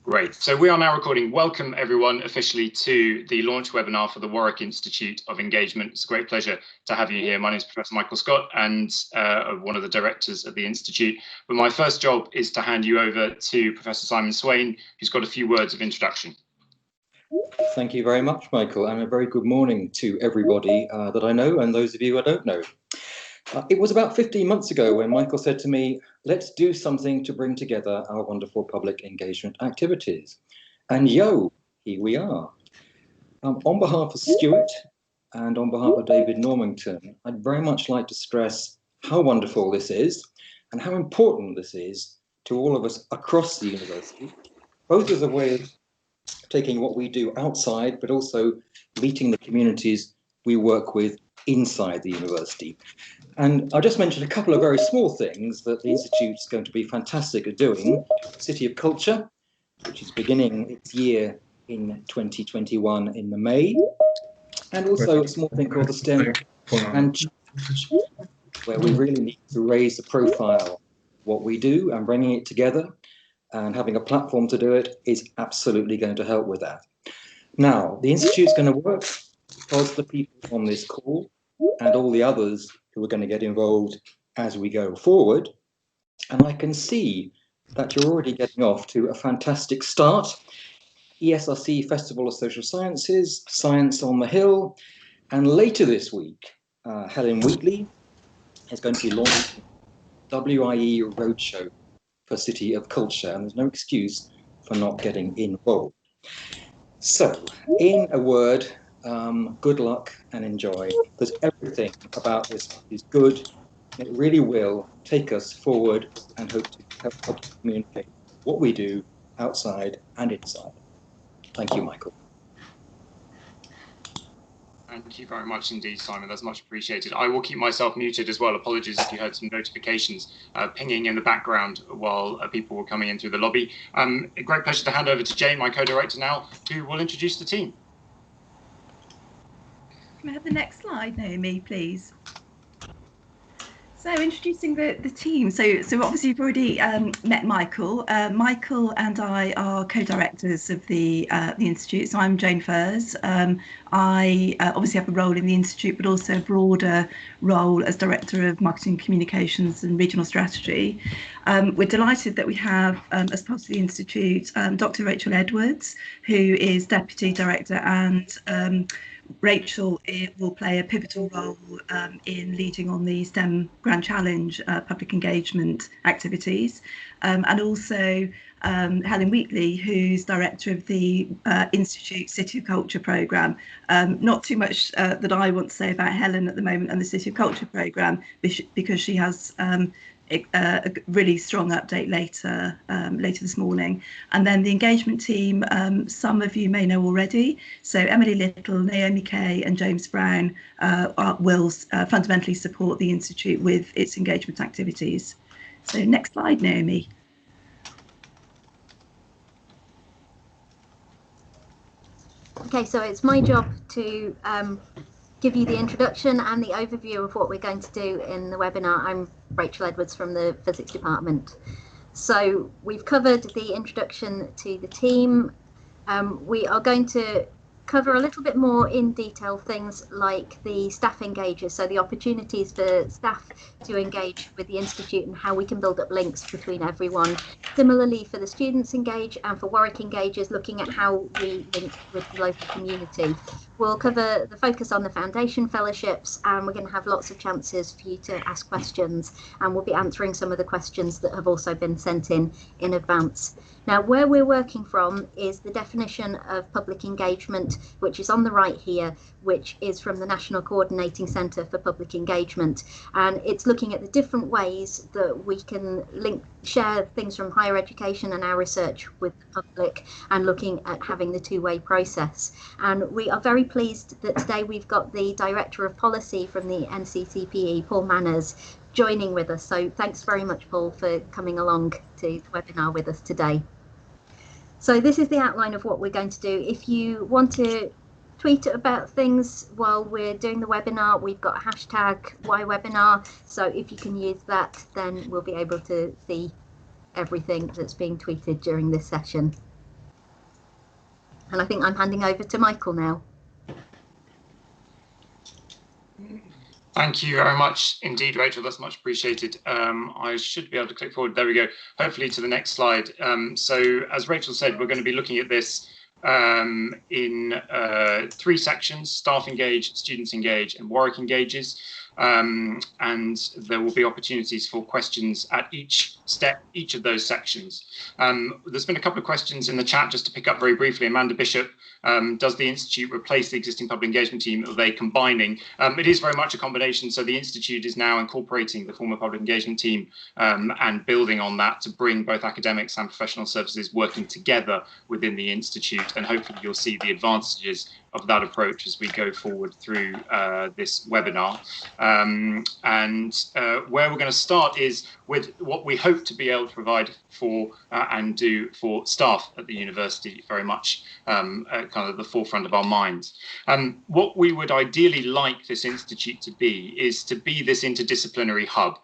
Great. So we are now recording. Welcome everyone officially to the launch webinar for the Warwick Institute of Engagement. It's a great pleasure to have you here. My name is Professor Michael Scott and one of the directors of the Institute. But my first job is to hand you over to Professor Simon Swain, who's got a few words of introduction. Thank you very much, Michael, and a very good morning to everybody that I know and those of you I don't know. It was about 15 months ago when Michael said to me, let's do something to bring together our wonderful public engagement activities. And yo, here we are. On behalf of Stuart and on behalf of David Normington, I'd very much like to stress how wonderful this is and how important this is to all of us across the university, both as a way of taking what we do outside, but also meeting the communities we work with inside the university. And I'll just mention a couple of very small things that the Institute's going to be fantastic at doing. City of Culture, which is beginning its year in 2021 in the May, and also a small thing called the STEM and Challenge, where we really need to raise the profile of what we do, and bringing it together and having a platform to do it is absolutely going to help with that. Now, the Institute's going to work because the people on this call and all the others who are going to get involved as we go forward. And I can see that you're already getting off to a fantastic start. ESRC Festival of Social Sciences, Science on the Hill, and later this week, Helen Wheatley is going to be launching WIE Roadshow for City of Culture, and there's no excuse for not getting involved. So, in a word, good luck and enjoy, because everything about this is good. It really will take us forward and hope to help communicate what we do outside and inside. Thank you, Michael. Thank you very much indeed, Simon. That's much appreciated. I will keep myself muted as well. Apologies if you heard some notifications pinging in the background while people were coming in through the lobby. A great pleasure to hand over to Jane, my co-director now, who will introduce the team. Can I have the next slide, Naomi, please? So introducing the team. So obviously you've already met Michael. Michael and I are co-directors of the Institute. So I'm Jane Furs. I obviously have a role in the Institute, but also a broader role as Director of Marketing, Communications and Regional Strategy. We're delighted that we have, as part of the Institute, Dr. Rachel Edwards, who is Deputy Director, and Rachel will play a pivotal role in leading on the STEM Grand Challenge public engagement activities, and also Helen Wheatley, who's director of the Institute City of Culture programme. Not too much that I want to say about Helen at the moment and the City of Culture programme, because she has a really strong update later this morning. And then the engagement team, some of you may know already. So Emily Little, Naomi Kay and James Brown will fundamentally support the Institute with its engagement activities. So next slide, Naomi. Okay, so it's my job to give you the introduction and the overview of what we're going to do in the webinar. I'm Rachel Edwards from the Physics Department. So we've covered the introduction to the team. We are going to cover a little bit more in detail things like the staff engagers, so the opportunities for staff to engage with the Institute and how we can build up links between everyone. Similarly for the students engage and for Warwick engagers, looking at how we link with the local community. We'll cover the focus on the foundation fellowships, and we're going to have lots of chances for you to ask questions, and we'll be answering some of the questions that have also been sent in advance. Now, where we're working from is the definition of public engagement, which is on the right here, which is from the National Coordinating Centre for Public Engagement. And it's looking at the different ways that we can share things from higher education and our research with the public, and looking at having the two-way process. And we are very pleased that today we've got the Director of Policy from the NCCPE, Paul Manners, joining with us. So thanks very much, Paul, for coming along to the webinar with us today. So this is the outline of what we're going to do. If you want to tweet about things while we're doing the webinar, we've got a hashtag WIE Webinar. So if you can use that, then we'll be able to see everything that's being tweeted during this session. And I think I'm handing over to Michael now. Thank you very much indeed, Rachel. That's much appreciated. I should be able to click forward. There we go. Hopefully to the next slide. So as Rachel said, we're going to be looking at this in 3 sections: staff engage, students engage, and Warwick engages. And there will be opportunities for questions at each step, each of those sections. There's been a couple of questions in the chat, just to pick up very briefly. Amanda Bishop, does the Institute replace the existing public engagement team, or are they combining? It is very much a combination. So the Institute is now incorporating the former public engagement team and building on that to bring both academics and professional services working together within the Institute. And hopefully you'll see the advantages of that approach as we go forward through this webinar. Where we're going to start is with what we hope to be able to provide for and do for staff at the university, very much at kind of the forefront of our minds. What we would ideally like this institute to be is to be this interdisciplinary hub,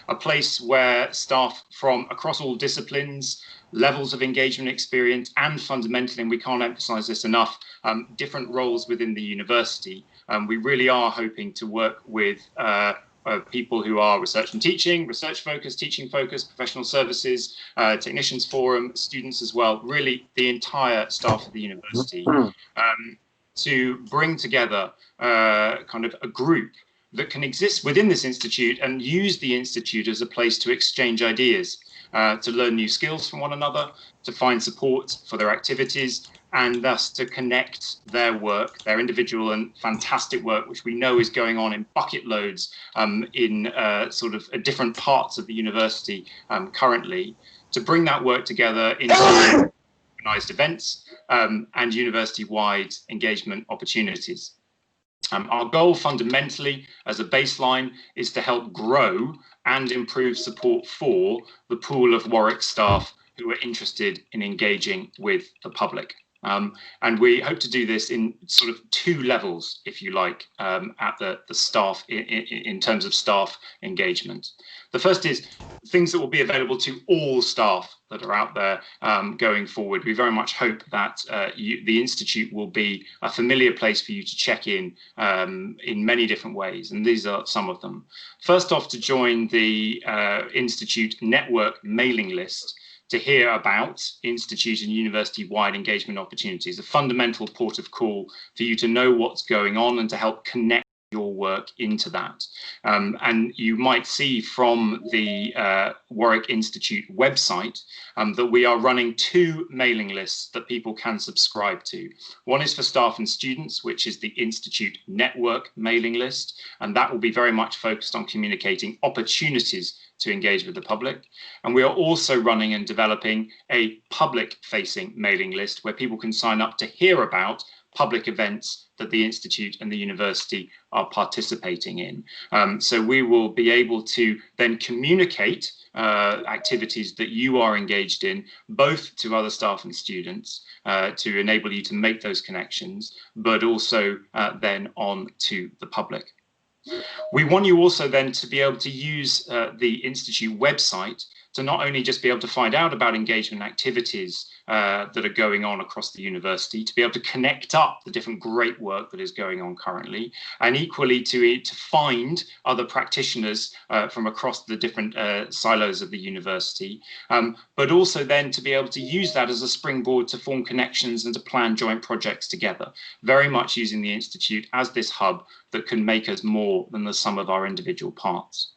a place where staff from across all disciplines, levels of engagement experience, and fundamentally, and we can't emphasize this enough, different roles within the university. We really are hoping to work with people who are research and teaching, research focused, teaching focused, professional services, technicians forum, students as well, really the entire staff of the university, to bring together kind of a group that can exist within this institute and use the institute as a place to exchange ideas, to learn new skills from one another, to find support for their activities, and thus to connect their work, their individual and fantastic work, which we know is going on in bucket loads in sort of different parts of the university currently, to bring that work together into organised events and university-wide engagement opportunities. Our goal fundamentally as a baseline is to help grow and improve support for the pool of Warwick staff who are interested in engaging with the public. And we hope to do this in sort of 2 levels, if you like, at the staff in terms of staff engagement. The first is things that will be available to all staff that are out there going forward. We very much hope that the Institute will be a familiar place for you to check in many different ways, and these are some of them. First off, to join the Institute network mailing list, to hear about institute and university-wide engagement opportunities, a fundamental port of call for you to know what's going on and to help connect your work into that. And you might see from the Warwick Institute website that we are running 2 mailing lists that people can subscribe to. One is for staff and students, which is the Institute network mailing list, and that will be very much focused on communicating opportunities to engage with the public. And we are also running and developing a public-facing mailing list where people can sign up to hear about public events that the Institute and the university are participating in. So we will be able to then communicate activities that you are engaged in, both to other staff and students, to enable you to make those connections, but also then on to the public. We want you also then to be able to use the Institute website to not only just be able to find out about engagement activities that are going on across the university, to be able to connect up the different great work that is going on currently, and equally to find other practitioners from across the different silos of the university, but also then to be able to use that as a springboard to form connections and to plan joint projects together, very much using the Institute as this hub that can make us more than the sum of our individual parts.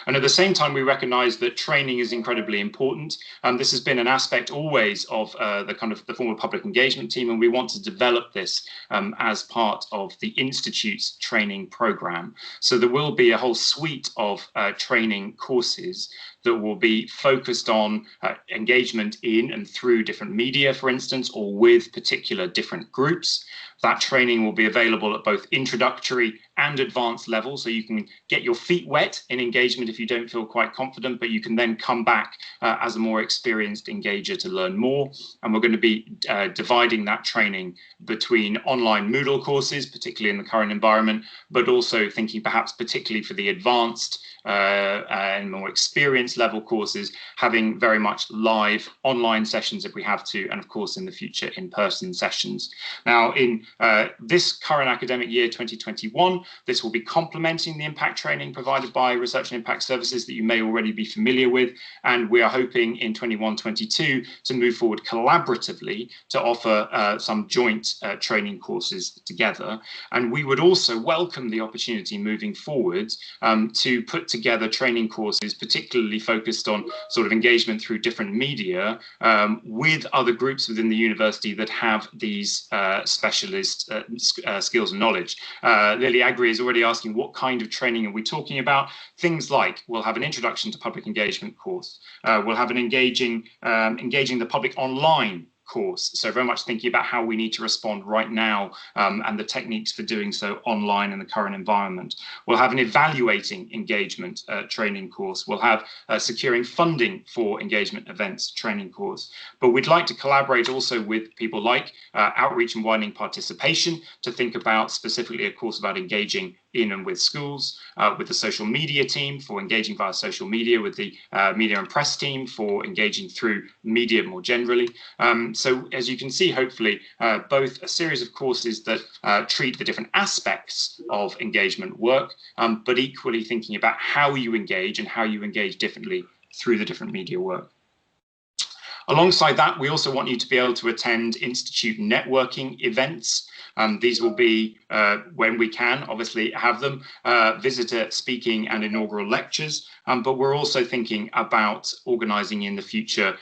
And at the same time, we recognise that training is incredibly important. This has been an aspect always of the former public engagement team, and we want to develop this as part of the Institute's training programme. So there will be a whole suite of training courses that will be focused on engagement in and through different media, for instance, or with particular different groups. That training will be available at both introductory and advanced levels, so you can get your feet wet in engagement if you don't feel quite confident, but you can then come back as a more experienced engager to learn more. And we're going to be dividing that training between online Moodle courses, particularly in the current environment, but also thinking perhaps particularly for the advanced and more experience level courses, having very much live online sessions if we have to, and of course in the future in-person sessions. Now in this current academic year 2021, this will be complementing the impact training provided by Research and Impact Services that you may already be familiar with, and we are hoping in 21-22 to move forward collaboratively to offer some joint training courses together. And we would also welcome the opportunity moving forward to put together training courses particularly focused on sort of engagement through different media with other groups within the university that have these specialist skills and knowledge. Lily Agri is already asking what kind of training are we talking about. Things like we'll have an introduction to public engagement course, we'll have an engaging the public online course, so very much thinking about how we need to respond right now and the techniques for doing so online in the current environment. We'll have an evaluating engagement training course. We'll have securing funding for engagement events training course. But we'd like to collaborate also with people like outreach and widening participation to think about specifically a course about engaging in and with schools, with the social media team for engaging via social media, with the media and press team for engaging through media more generally. So as you can see, hopefully, both a series of courses that treat the different aspects of engagement work, but equally thinking about how you engage and how you engage differently through the different media work. Alongside that, we also want you to be able to attend institute networking events. These will be, when we can, obviously have them, visitor speaking and inaugural lectures, but we're also thinking about organising in the future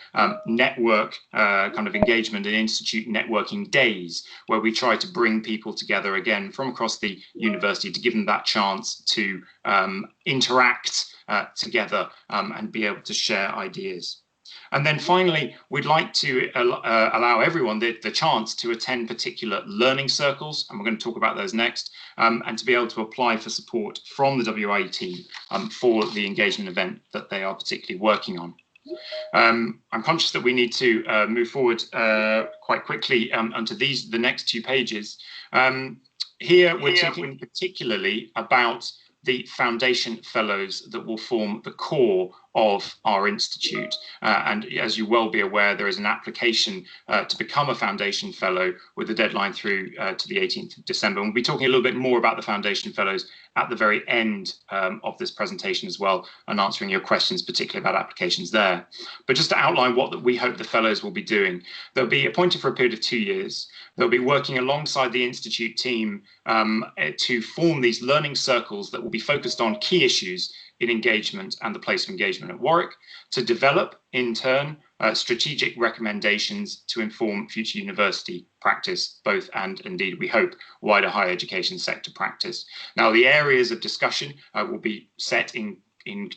network kind of engagement and institute networking days, where we try to bring people together again from across the university to give them that chance to interact together and be able to share ideas. And then finally, we'd like to allow everyone the chance to attend particular learning circles, and we're going to talk about those next, and to be able to apply for support from the WIE team for the engagement event that they are particularly working on. I'm conscious that we need to move forward quite quickly onto the next two pages. Here we're talking particularly about the foundation fellows that will form the core of our institute. And as you well be aware, there is an application to become a foundation fellow with a deadline through to the 18th of December. And we'll be talking a little bit more about the foundation fellows at the very end of this presentation as well, and answering your questions, particularly about applications there. But just to outline what we hope the fellows will be doing, they'll be appointed for a period of 2 years. They'll be working alongside the institute team to form these learning circles that will be focused on key issues in engagement and the place of engagement at Warwick, to develop, in turn, strategic recommendations to inform future university practice, both and indeed, we hope, wider higher education sector practice. Now, the areas of discussion will be set in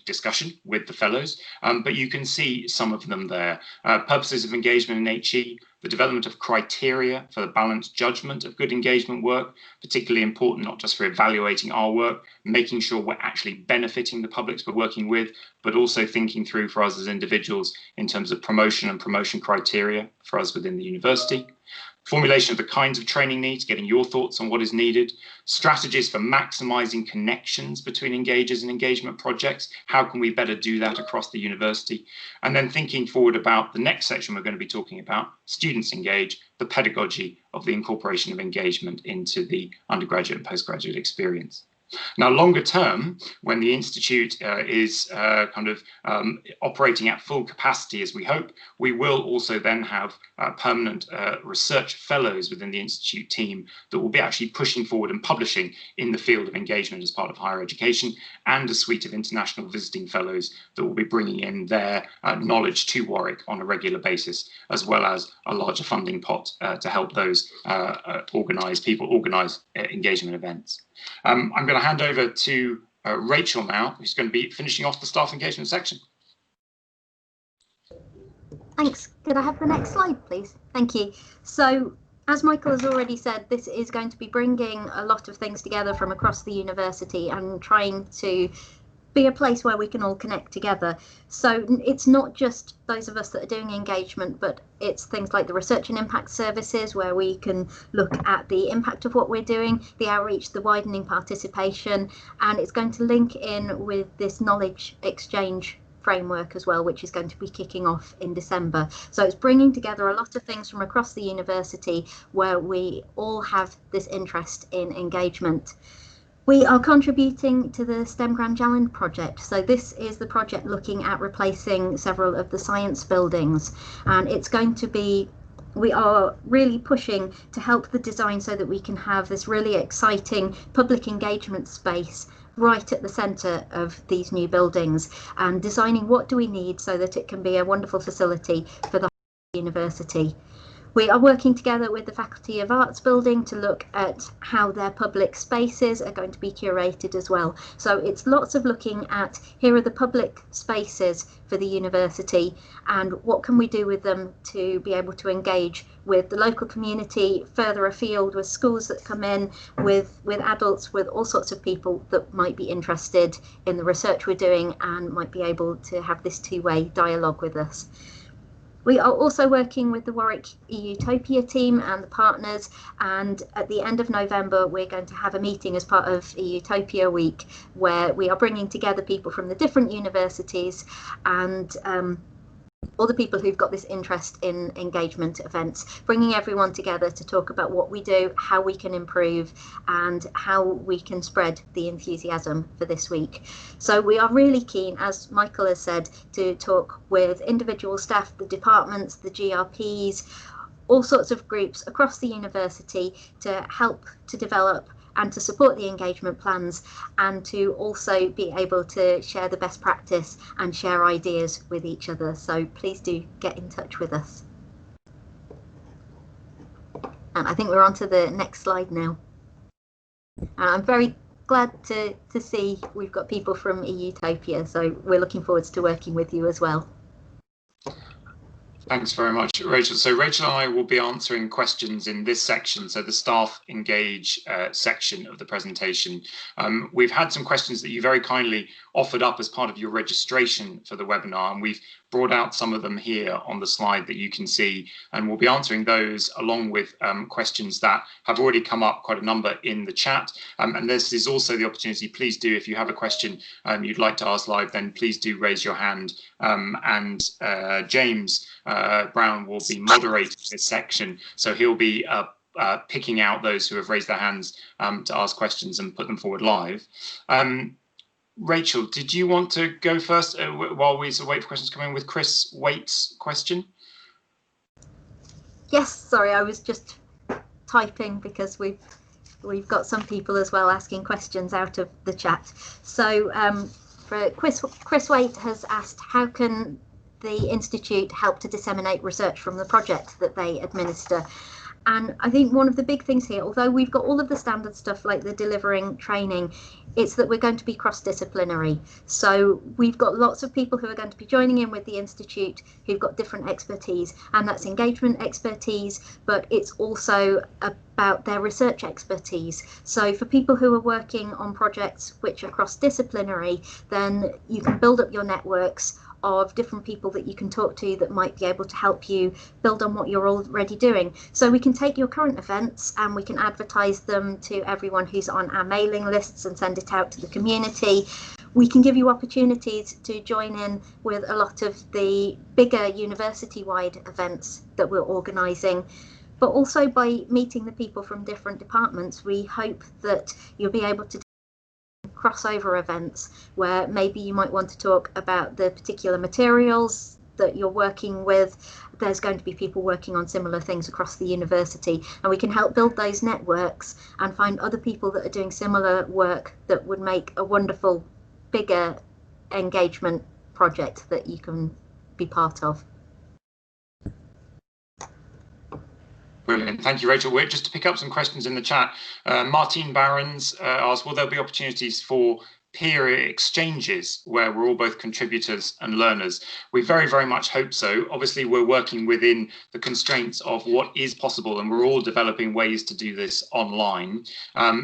discussion with the fellows, but you can see some of them there. Purposes of engagement in HE, the development of criteria for the balanced judgment of good engagement work, particularly important not just for evaluating our work, making sure we're actually benefiting the publics we're working with, but also thinking through for us as individuals in terms of promotion and promotion criteria for us within the university. Formulation of the kinds of training needs, getting your thoughts on what is needed, strategies for maximising connections between engagers and engagement projects. How can we better do that across the university? And then thinking forward about the next section we're going to be talking about, students engage, the pedagogy of the incorporation of engagement into the undergraduate and postgraduate experience. Now, longer term, when the Institute is operating at full capacity, as we hope, we will also then have permanent research fellows within the Institute team that will be actually pushing forward and publishing in the field of engagement as part of higher education, and a suite of international visiting fellows that will be bringing in their knowledge to Warwick on a regular basis, as well as a larger funding pot to help those organise engagement events. I'm going to hand over to Rachel now, who's going to be finishing off the staff engagement section. Thanks. Could I have the next slide, please? Thank you. So, as Michael has already said, this is going to be bringing a lot of things together from across the university and trying to be a place where we can all connect together. So it's not just those of us that are doing engagement, but it's things like the research and impact services, where we can look at the impact of what we're doing, the outreach, the widening participation, and it's going to link in with this knowledge exchange framework as well, which is going to be kicking off in December. So it's bringing together a lot of things from across the university where we all have this interest in engagement. We are contributing to the STEM Grand Challenge project. So this is the project looking at replacing several of the science buildings, and it's going to be, we are really pushing to help the design so that we can have this really exciting public engagement space right at the centre of these new buildings, and designing what do we need so that it can be a wonderful facility for the university. We are working together with the Faculty of Arts building to look at how their public spaces are going to be curated as well. So it's lots of looking at, here are the public spaces for the university and what can we do with them to be able to engage with the local community, further afield with schools that come in, with adults, with all sorts of people that might be interested in the research we're doing and might be able to have this two-way dialogue with us. We are also working with the Warwick Utopia team and the partners, and at the end of November we're going to have a meeting as part of Utopia Week where we are bringing together people from the different universities and all the people who've got this interest in engagement events, bringing everyone together to talk about what we do, how we can improve, and how we can spread the enthusiasm for this week. So we are really keen, as Michael has said, to talk with individual staff, the departments, the GRPs, all sorts of groups across the university to help to develop and to support the engagement plans, and to also be able to share the best practice and share ideas with each other. So please do get in touch with us. And I think we're on to the next slide now. And I'm very glad to see we've got people from Utopia, so we're looking forward to working with you as well. Thanks very much, Rachel. So Rachel and I will be answering questions in this section, so the staff engage section of the presentation. We've had some questions that you very kindly offered up as part of your registration for the webinar, and we've brought out some of them here on the slide that you can see, and we'll be answering those along with questions that have already come up, quite a number in the chat. And this is also the opportunity, please do, if you have a question you'd like to ask live, then please do raise your hand, and James Brown will be moderating this section, so he'll be picking out those who have raised their hands to ask questions and put them forward live. Rachel, did you want to go first while we sort of wait for questions to come in with Chris Waite's question? Yes, sorry, I was just typing because we've got some people as well asking questions out of the chat. So for Chris Waite has asked, how can the Institute help to disseminate research from the project that they administer? And I think one of the big things here, although we've got all of the standard stuff like the delivering training, it's that we're going to be cross-disciplinary. So we've got lots of people who are going to be joining in with the Institute who've got different expertise, and that's engagement expertise, but it's also about their research expertise. So for people who are working on projects which are cross-disciplinary, then you can build up your networks of different people that you can talk to that might be able to help you build on what you're already doing. So we can take your current events and we can advertise them to everyone who's on our mailing lists and send it out to the community. We can give you opportunities to join in with a lot of the bigger university-wide events that we're organising. But also by meeting the people from different departments, we hope that you'll be able to crossover events where maybe you might want to talk about the particular materials that you're working with. There's going to be people working on similar things across the university, and we can help build those networks and find other people that are doing similar work that would make a wonderful bigger engagement project that you can be part of. Brilliant, thank you, Rachel. Just to pick up some questions in the chat, Martine Barons asked, will there be opportunities for peer exchanges where we're all both contributors and learners? We very, very much hope so. Obviously, we're working within the constraints of what is possible, and we're all developing ways to do this online.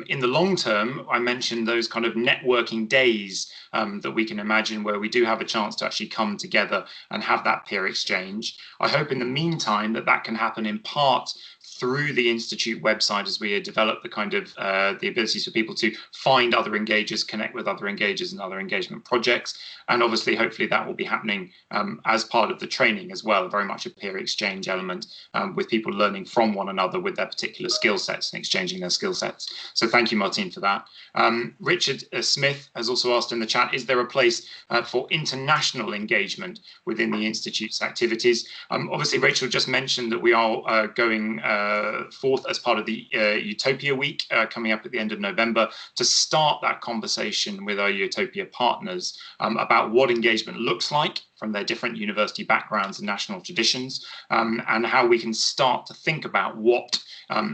In the long term, I mentioned those kind of networking days that we can imagine where we do have a chance to actually come together and have that peer exchange. I hope in the meantime that can happen in part through the Institute website as we develop the kind of the abilities for people to find other engagers, connect with other engagers and other engagement projects. And obviously, hopefully that will be happening as part of the training as well, very much a peer exchange element with people learning from one another with their particular skill sets and exchanging their skill sets. So thank you, Martine, for that. Richard Smith has also asked in the chat, is there a place for international engagement within the Institute's activities? Obviously, Rachel just mentioned that we are going forth as part of the Utopia Week coming up at the end of November to start that conversation with our Utopia partners about what engagement looks like from their different university backgrounds and national traditions, and how we can start to think about what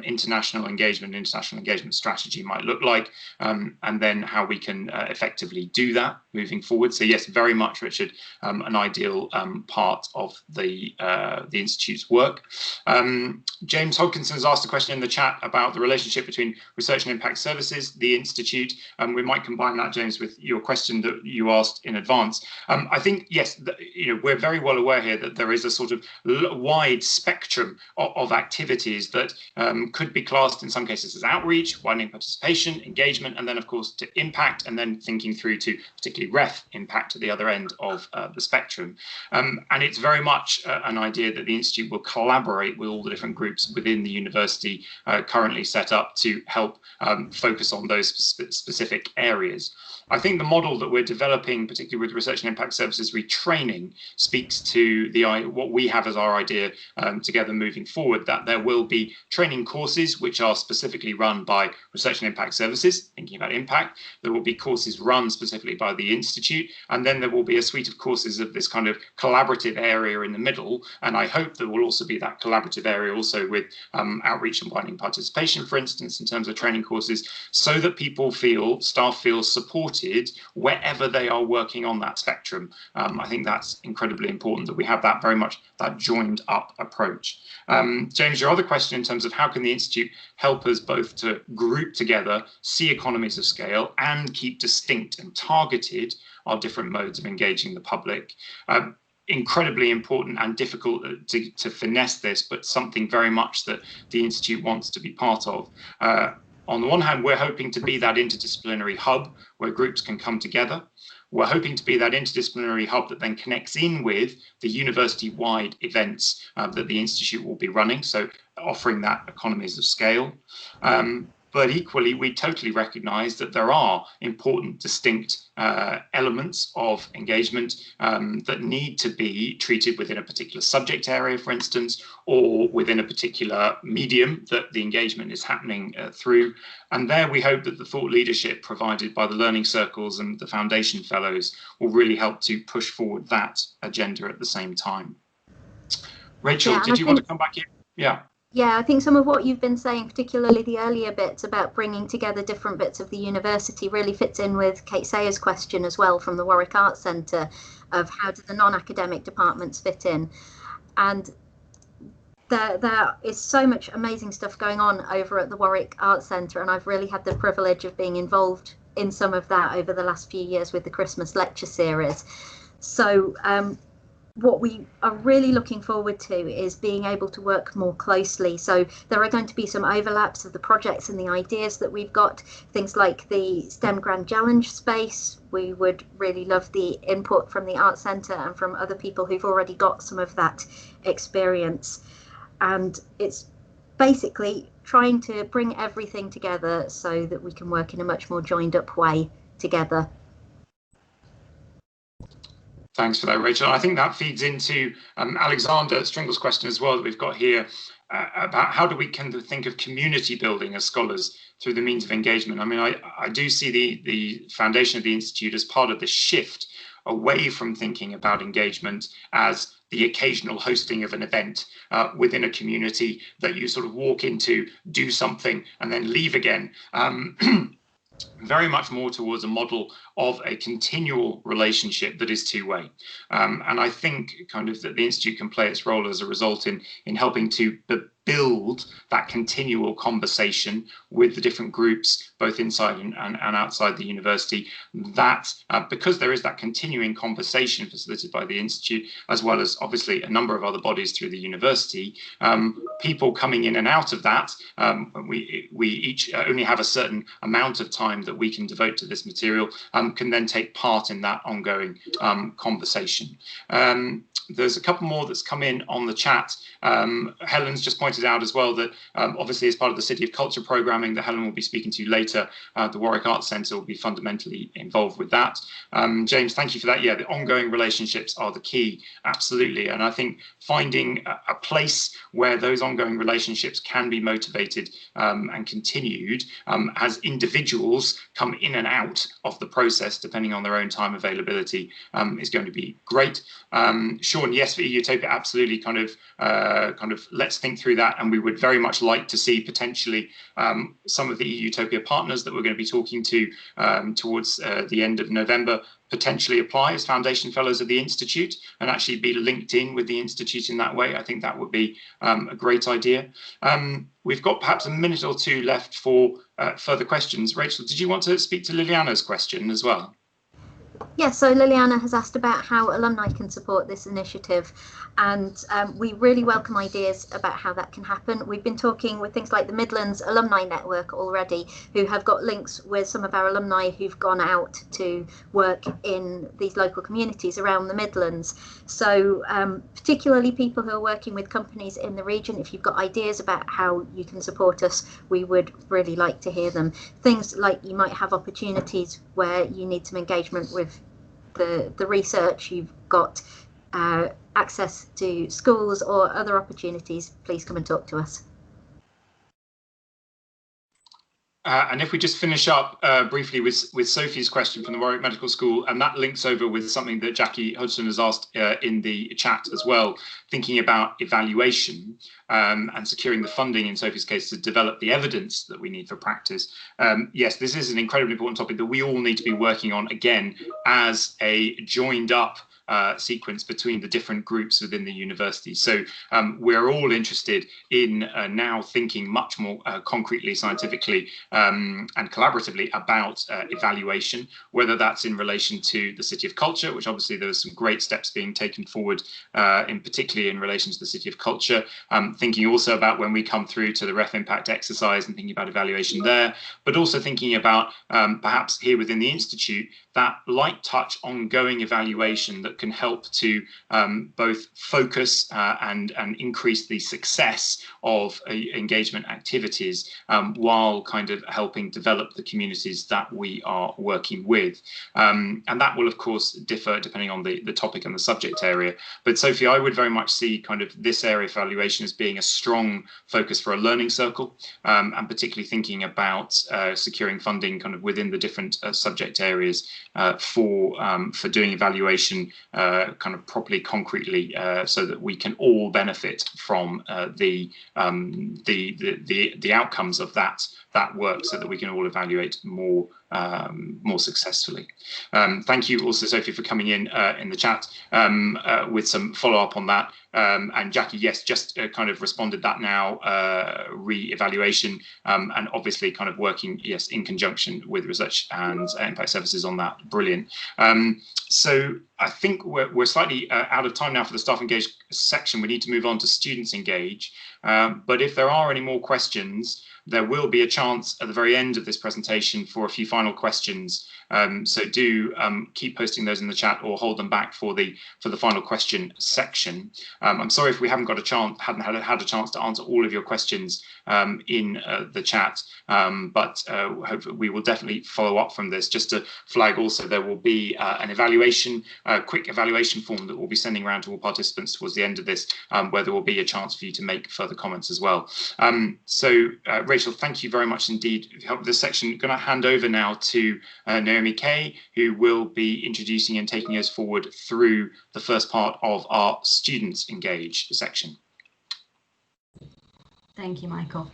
international engagement strategy might look like, and then how we can effectively do that moving forward. So yes, very much, Richard, an ideal part of the Institute's work. James Hodkinson has asked a question in the chat about the relationship between research and impact services, the Institute. We might combine that, James, with your question that you asked in advance. I think, yes, we're very well aware here that there is a sort of wide spectrum of activities that could be classed in some cases as outreach, widening participation, engagement, and then of course to impact, and then thinking through to particularly ref impact at the other end of the spectrum. And it's very much an idea that the Institute will collaborate with all the different groups within the university currently set up to help focus on those specific areas. I think the model that we're developing, particularly with research and impact services retraining, speaks to what we have as our idea together moving forward, that there will be training courses which are specifically run by research and impact services, thinking about impact. There will be courses run specifically by the Institute, and then there will be a suite of courses of this kind of collaborative area in the middle. And I hope there will also be that collaborative area also with outreach and widening participation, for instance, in terms of training courses, so that staff feel supported wherever they are working on that spectrum. I think that's incredibly important that we have that very much that joined up approach. James, your other question in terms of how can the Institute help us both to group together, see economies of scale, and keep distinct and targeted our different modes of engaging the public. Incredibly important and difficult to finesse this, but something very much that the Institute wants to be part of. On the one hand, we're hoping to be that interdisciplinary hub where groups can come together. We're hoping to be that interdisciplinary hub that then connects in with the university-wide events that the Institute will be running, so offering that economies of scale. But equally, we totally recognise that there are important, distinct elements of engagement that need to be treated within a particular subject area, for instance, or within a particular medium that the engagement is happening through. And there we hope that the thought leadership provided by the learning circles and the foundation fellows will really help to push forward that agenda at the same time. Rachel, did you want to come back in? Yeah. Yeah, I think some of what you've been saying, particularly the earlier bits about bringing together different bits of the university, really fits in with Kate Sayer's question as well from the Warwick Arts Centre of how do the non-academic departments fit in. And there is so much amazing stuff going on over at the Warwick Arts Centre, and I've really had the privilege of being involved in some of that over the last few years with the Christmas lecture series. So what we are really looking forward to is being able to work more closely. So there are going to be some overlaps of the projects and the ideas that we've got, things like the STEM Grand Challenge space. We would really love the input from the Arts Centre and from other people who've already got some of that experience. And it's basically trying to bring everything together so that we can work in a much more joined up way together. Thanks for that, Rachel. I think that feeds into Alexander Stringle's question as well that we've got here about how do we think of community building as scholars through the means of engagement. I mean, I do see the foundation of the Institute as part of the shift away from thinking about engagement as the occasional hosting of an event within a community that you sort of walk into, do something, and then leave again. very much more towards a model of a continual relationship that is two-way. And I think kind of that the Institute can play its role as a result in helping to build that continual conversation with the different groups, both inside and outside the university, that because there is that continuing conversation facilitated by the Institute, as well as obviously a number of other bodies through the university, people coming in and out of that, we each only have a certain amount of time that we can devote to this material, can then take part in that ongoing conversation. There's a couple more that's come in on the chat. Helen's just pointed out as well that obviously as part of the City of Culture programming that Helen will be speaking to later, the Warwick Arts Centre will be fundamentally involved with that. James, thank you for that. Yeah, the ongoing relationships are the key, absolutely. And I think finding a place where those ongoing relationships can be motivated and continued as individuals come in and out of the process, depending on their own time availability, is going to be great. Sean, yes, for Utopia, absolutely. Kind of let's think through that, and we would very much like to see potentially some of the Utopia partners that we're going to be talking to towards the end of November potentially apply as foundation fellows of the Institute and actually be linked in with the Institute in that way. I think that would be a great idea. We've got perhaps a minute or two left for further questions. Rachel, did you want to speak to Liliana's question as well? Yes, so Liliana has asked about how alumni can support this initiative, and we really welcome ideas about how that can happen. We've been talking with things like the Midlands Alumni Network already, who have got links with some of our alumni who've gone out to work in these local communities around the Midlands. So particularly people who are working with companies in the region, if you've got ideas about how you can support us, we would really like to hear them. Things like you might have opportunities where you need some engagement with the research, you've got access to schools or other opportunities, please come and talk to us. And if we just finish up briefly with Sophie's question from the Warwick Medical School, and that links over with something that Jackie Hodgson has asked in the chat as well, thinking about evaluation and securing the funding, in Sophie's case, to develop the evidence that we need for practice. Yes, this is an incredibly important topic that we all need to be working on, again, as a joined up sequence between the different groups within the university. So we're all interested in now thinking much more concretely, scientifically and collaboratively about evaluation, whether that's in relation to the City of Culture, which obviously there are some great steps being taken forward, in particularly in relation to the City of Culture, thinking also about when we come through to the Ref Impact exercise and thinking about evaluation there, but also thinking about perhaps here within the Institute, that light touch ongoing evaluation that can help to both focus and increase the success of engagement activities while kind of helping develop the communities that we are working with. And that will, of course, differ depending on the topic and the subject area. But Sophie, I would very much see kind of this area of evaluation as being a strong focus for a learning circle, and particularly thinking about securing funding kind of within the different subject areas for doing evaluation kind of properly, concretely, so that we can all benefit from the outcomes of that work, so that we can all evaluate more successfully. Thank you also, Sophie, for coming in the chat with some follow-up on that. And Jackie, yes, just kind of responded that now, re-evaluation, and obviously kind of working, yes, in conjunction with research and impact services on that. Brilliant. So I think we're slightly out of time now for the staff engaged section. We need to move on to students engage. But if there are any more questions, there will be a chance at the very end of this presentation for a few final questions. So do keep posting those in the chat or hold them back for the final question section. I'm sorry if we haven't had a chance to answer all of your questions in the chat, but hopefully we will definitely follow up from this. Just to flag also, there will be an evaluation, quick evaluation form that we'll be sending around to all participants towards the end of this, where there will be a chance for you to make further comments as well. So Rachel, thank you very much indeed for helping this section. I'm going to hand over now to Naomi Kay, who will be introducing and taking us forward through the first part of our Students Engage section. Thank you, Michael.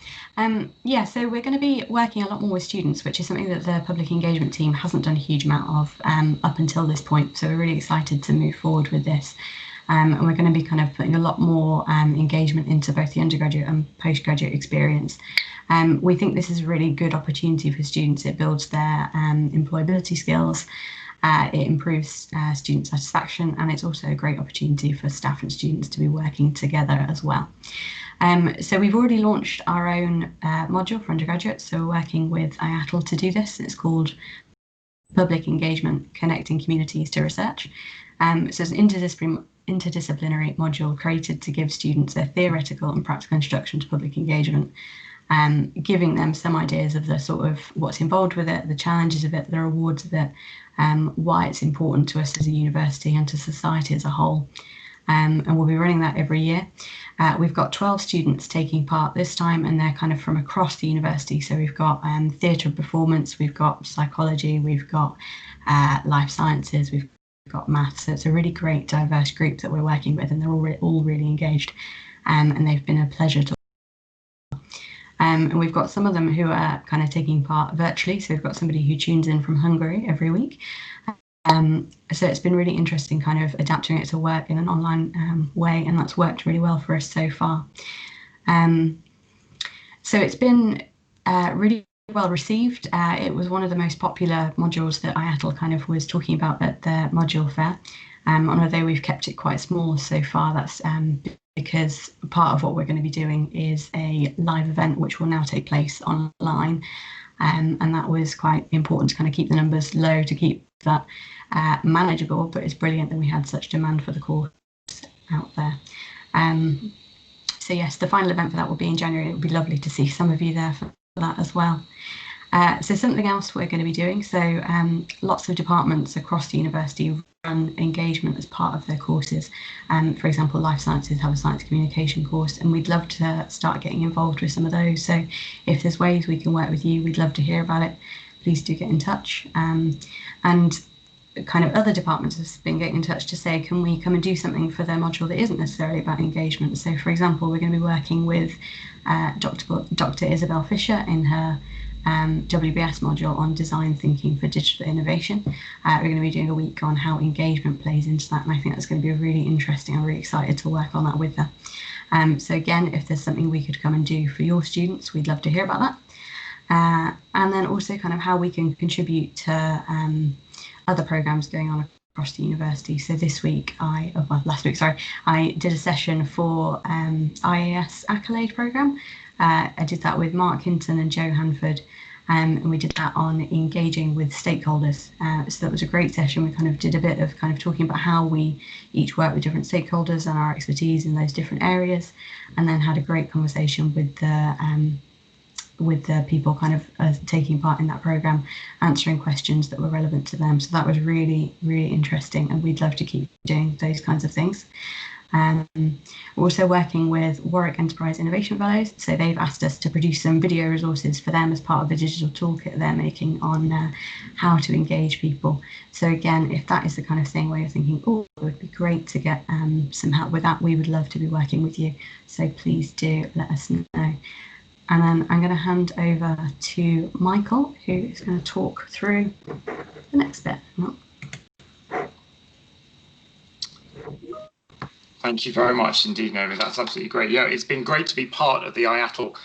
Yeah, so we're going to be working a lot more with students, which is something that the public engagement team hasn't done a huge amount of up until this point. So we're really excited to move forward with this. And we're going to be kind of putting a lot more engagement into both the undergraduate and postgraduate experience. We think this is a really good opportunity for students. It builds their employability skills. It improves student satisfaction, and it's also a great opportunity for staff and students to be working together as well. So we've already launched our own module for undergraduates, so we're working with IATL to do this. It's called Public Engagement, Connecting Communities to Research. So it's an interdisciplinary module created to give students a theoretical and practical introduction to public engagement, giving them some ideas of the sort of what's involved with it, the challenges of it, the rewards of it, why it's important to us as a university and to society as a whole. And we'll be running that every year. We've got 12 students taking part this time, and they're kind of from across the university. So we've got theatre and performance, we've got psychology, we've got life sciences, we've got maths. So it's a really great diverse group that we're working with, and they're all really engaged, and they've been a pleasure to. And we've got some of them who are kind of taking part virtually. So we've got somebody who tunes in from Hungary every week. So it's been really interesting kind of adapting it to work in an online way, and that's worked really well for us so far. So it's been really well received. It was one of the most popular modules that IATL kind of was talking about at the module fair. And although we've kept it quite small so far, that's because part of what we're going to be doing is a live event which will now take place online. And that was quite important to kind of keep the numbers low, to keep that manageable, but it's brilliant that we had such demand for the course out there. So yes, the final event for that will be in January. It would be lovely to see some of you there for that as well. So something else we're going to be doing, so lots of departments across the university run engagement as part of their courses. For example, life sciences have a science communication course, and we'd love to start getting involved with some of those. So if there's ways we can work with you, we'd love to hear about it. Please do get in touch. And kind of other departments have been getting in touch to say, can we come and do something for their module that isn't necessarily about engagement? So for example, we're going to be working with Dr. Isabel Fisher in her WBS module on design thinking for digital innovation. We're going to be doing a week on how engagement plays into that, and I think that's going to be really interesting. I'm really excited to work on that with her. So again, if there's something we could come and do for your students, we'd love to hear about that. And then also kind of how we can contribute to other programs going on across the university. So this week, last week, I did a session for IAS Accolade Programme. I did that with Mark Hinton and Joe Hanford, and we did that on engaging with stakeholders. So that was a great session. We kind of did a bit of kind of talking about how we each work with different stakeholders and our expertise in those different areas, and then had a great conversation with the people kind of taking part in that programme, answering questions that were relevant to them. So that was really, really interesting, and we'd love to keep doing those kinds of things. We're also working with Warwick Enterprise Innovation Fellows, so they've asked us to produce some video resources for them as part of the digital toolkit they're making on how to engage people. So again, if that is the kind of thing where you're thinking, oh, it would be great to get some help with that, we would love to be working with you. So please do let us know. And then I'm going to hand over to Michael, who is going to talk through the next bit. Thank you very much indeed, Naomi. That's absolutely great. Yeah, it's been great to be part of the IATL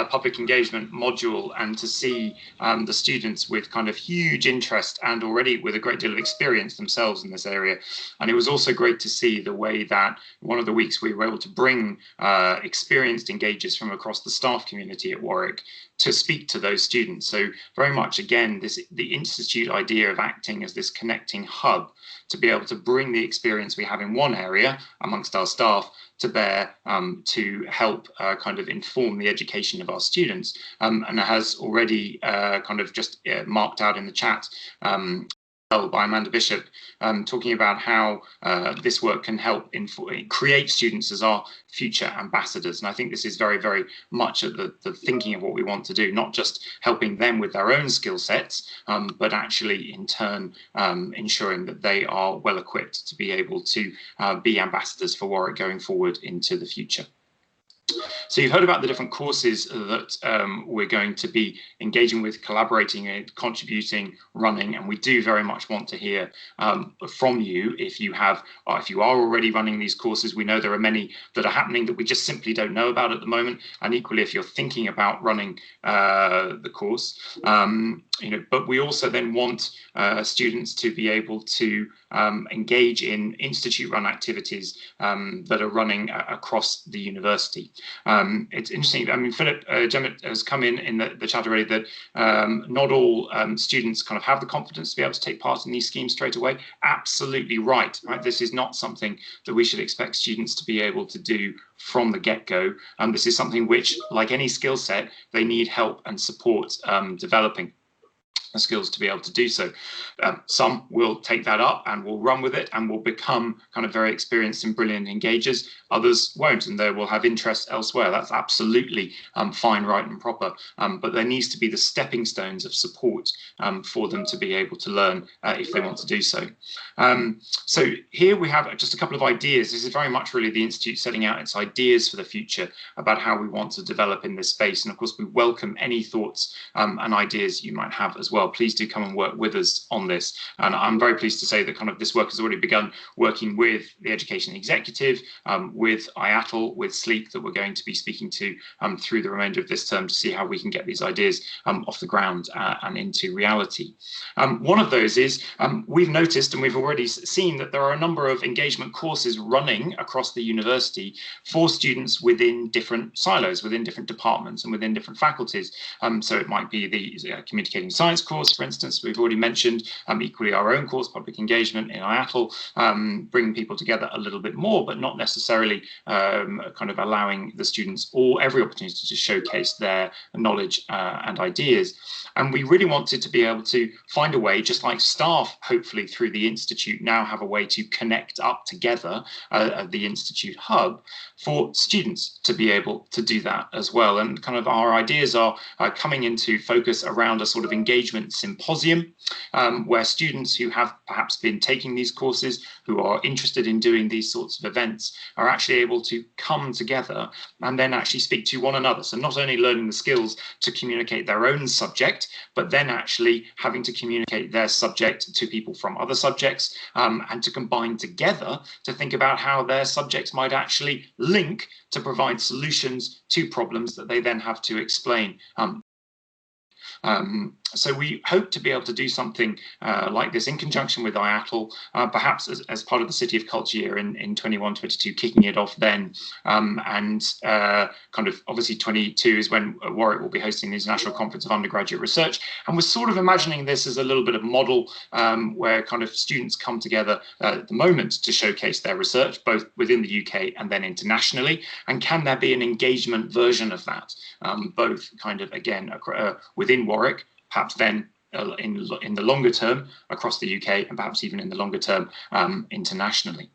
public engagement module, and to see the students with kind of huge interest and already with a great deal of experience themselves in this area. And it was also great to see the way that one of the weeks we were able to bring experienced engagers from across the staff community at Warwick to speak to those students. So very much, again, the Institute idea of acting as this connecting hub to be able to bring the experience we have in one area amongst our staff to bear to help kind of inform the education of our students. And it has already kind of just marked out in the chat by Amanda Bishop, talking about how this work can help create students as our future ambassadors. And I think this is very, very much at the thinking of what we want to do, not just helping them with their own skill sets, but actually in turn ensuring that they are well equipped to be able to be ambassadors for Warwick going forward into the future. So you've heard about the different courses that we're going to be engaging with, collaborating and contributing, running, and we do very much want to hear from you if you have, or if you are already running these courses. We know there are many that are happening that we just simply don't know about at the moment, and equally if you're thinking about running the course, but we also then want students to be able to engage in institute-run activities that are running across the university. It's interesting. I mean, Philip Jemmett has come in the chat already that not all students kind of have the confidence to be able to take part in these schemes straight away. Absolutely right. This is not something that we should expect students to be able to do from the get-go. This is something which, like any skill set, they need help and support developing the skills to be able to do so. Some will take that up and will run with it and will become kind of very experienced and brilliant engagers. Others won't, and they will have interests elsewhere. That's absolutely fine, right, and proper. But there needs to be the stepping stones of support for them to be able to learn if they want to do so. So here we have just a couple of ideas. This is very much really the Institute setting out its ideas for the future about how we want to develop in this space. And of course, we welcome any thoughts and ideas you might have as well. Please do come and work with us on this. And I'm very pleased to say that kind of this work has already begun working with the Education Executive, with IATL, with SLEEK, that we're going to be speaking to through the remainder of this term to see how we can get these ideas off the ground and into reality. One of those is we've noticed and we've already seen that there are a number of engagement courses running across the university for students within different silos, within different departments and within different faculties. So it might be the communicating science course, for instance, we've already mentioned, equally our own course, public engagement in IATL, bringing people together a little bit more, but not necessarily kind of allowing the students every opportunity to showcase their knowledge and ideas. And we really wanted to be able to find a way, just like staff, hopefully through the Institute now have a way to connect up together at the Institute Hub, for students to be able to do that as well. And kind of our ideas are coming into focus around a sort of engagement symposium, where students who have perhaps been taking these courses, who are interested in doing these sorts of events, are actually able to come together and then actually speak to one another. So not only learning the skills to communicate their own subject, but then actually having to communicate their subject to people from other subjects, and to combine together to think about how their subjects might actually link to provide solutions to problems that they then have to explain. So we hope to be able to do something like this in conjunction with IATL, perhaps as part of the City of Culture year in 21-22, kicking it off then. And kind of obviously 22 is when Warwick will be hosting the International Conference of Undergraduate Research. And we're sort of imagining this as a little bit of model where kind of students come together at the moment to showcase their research, both within the UK and then internationally. And can there be an engagement version of that, both kind of, again, within Warwick, perhaps then in the longer term across the UK, and perhaps even in the longer term internationally.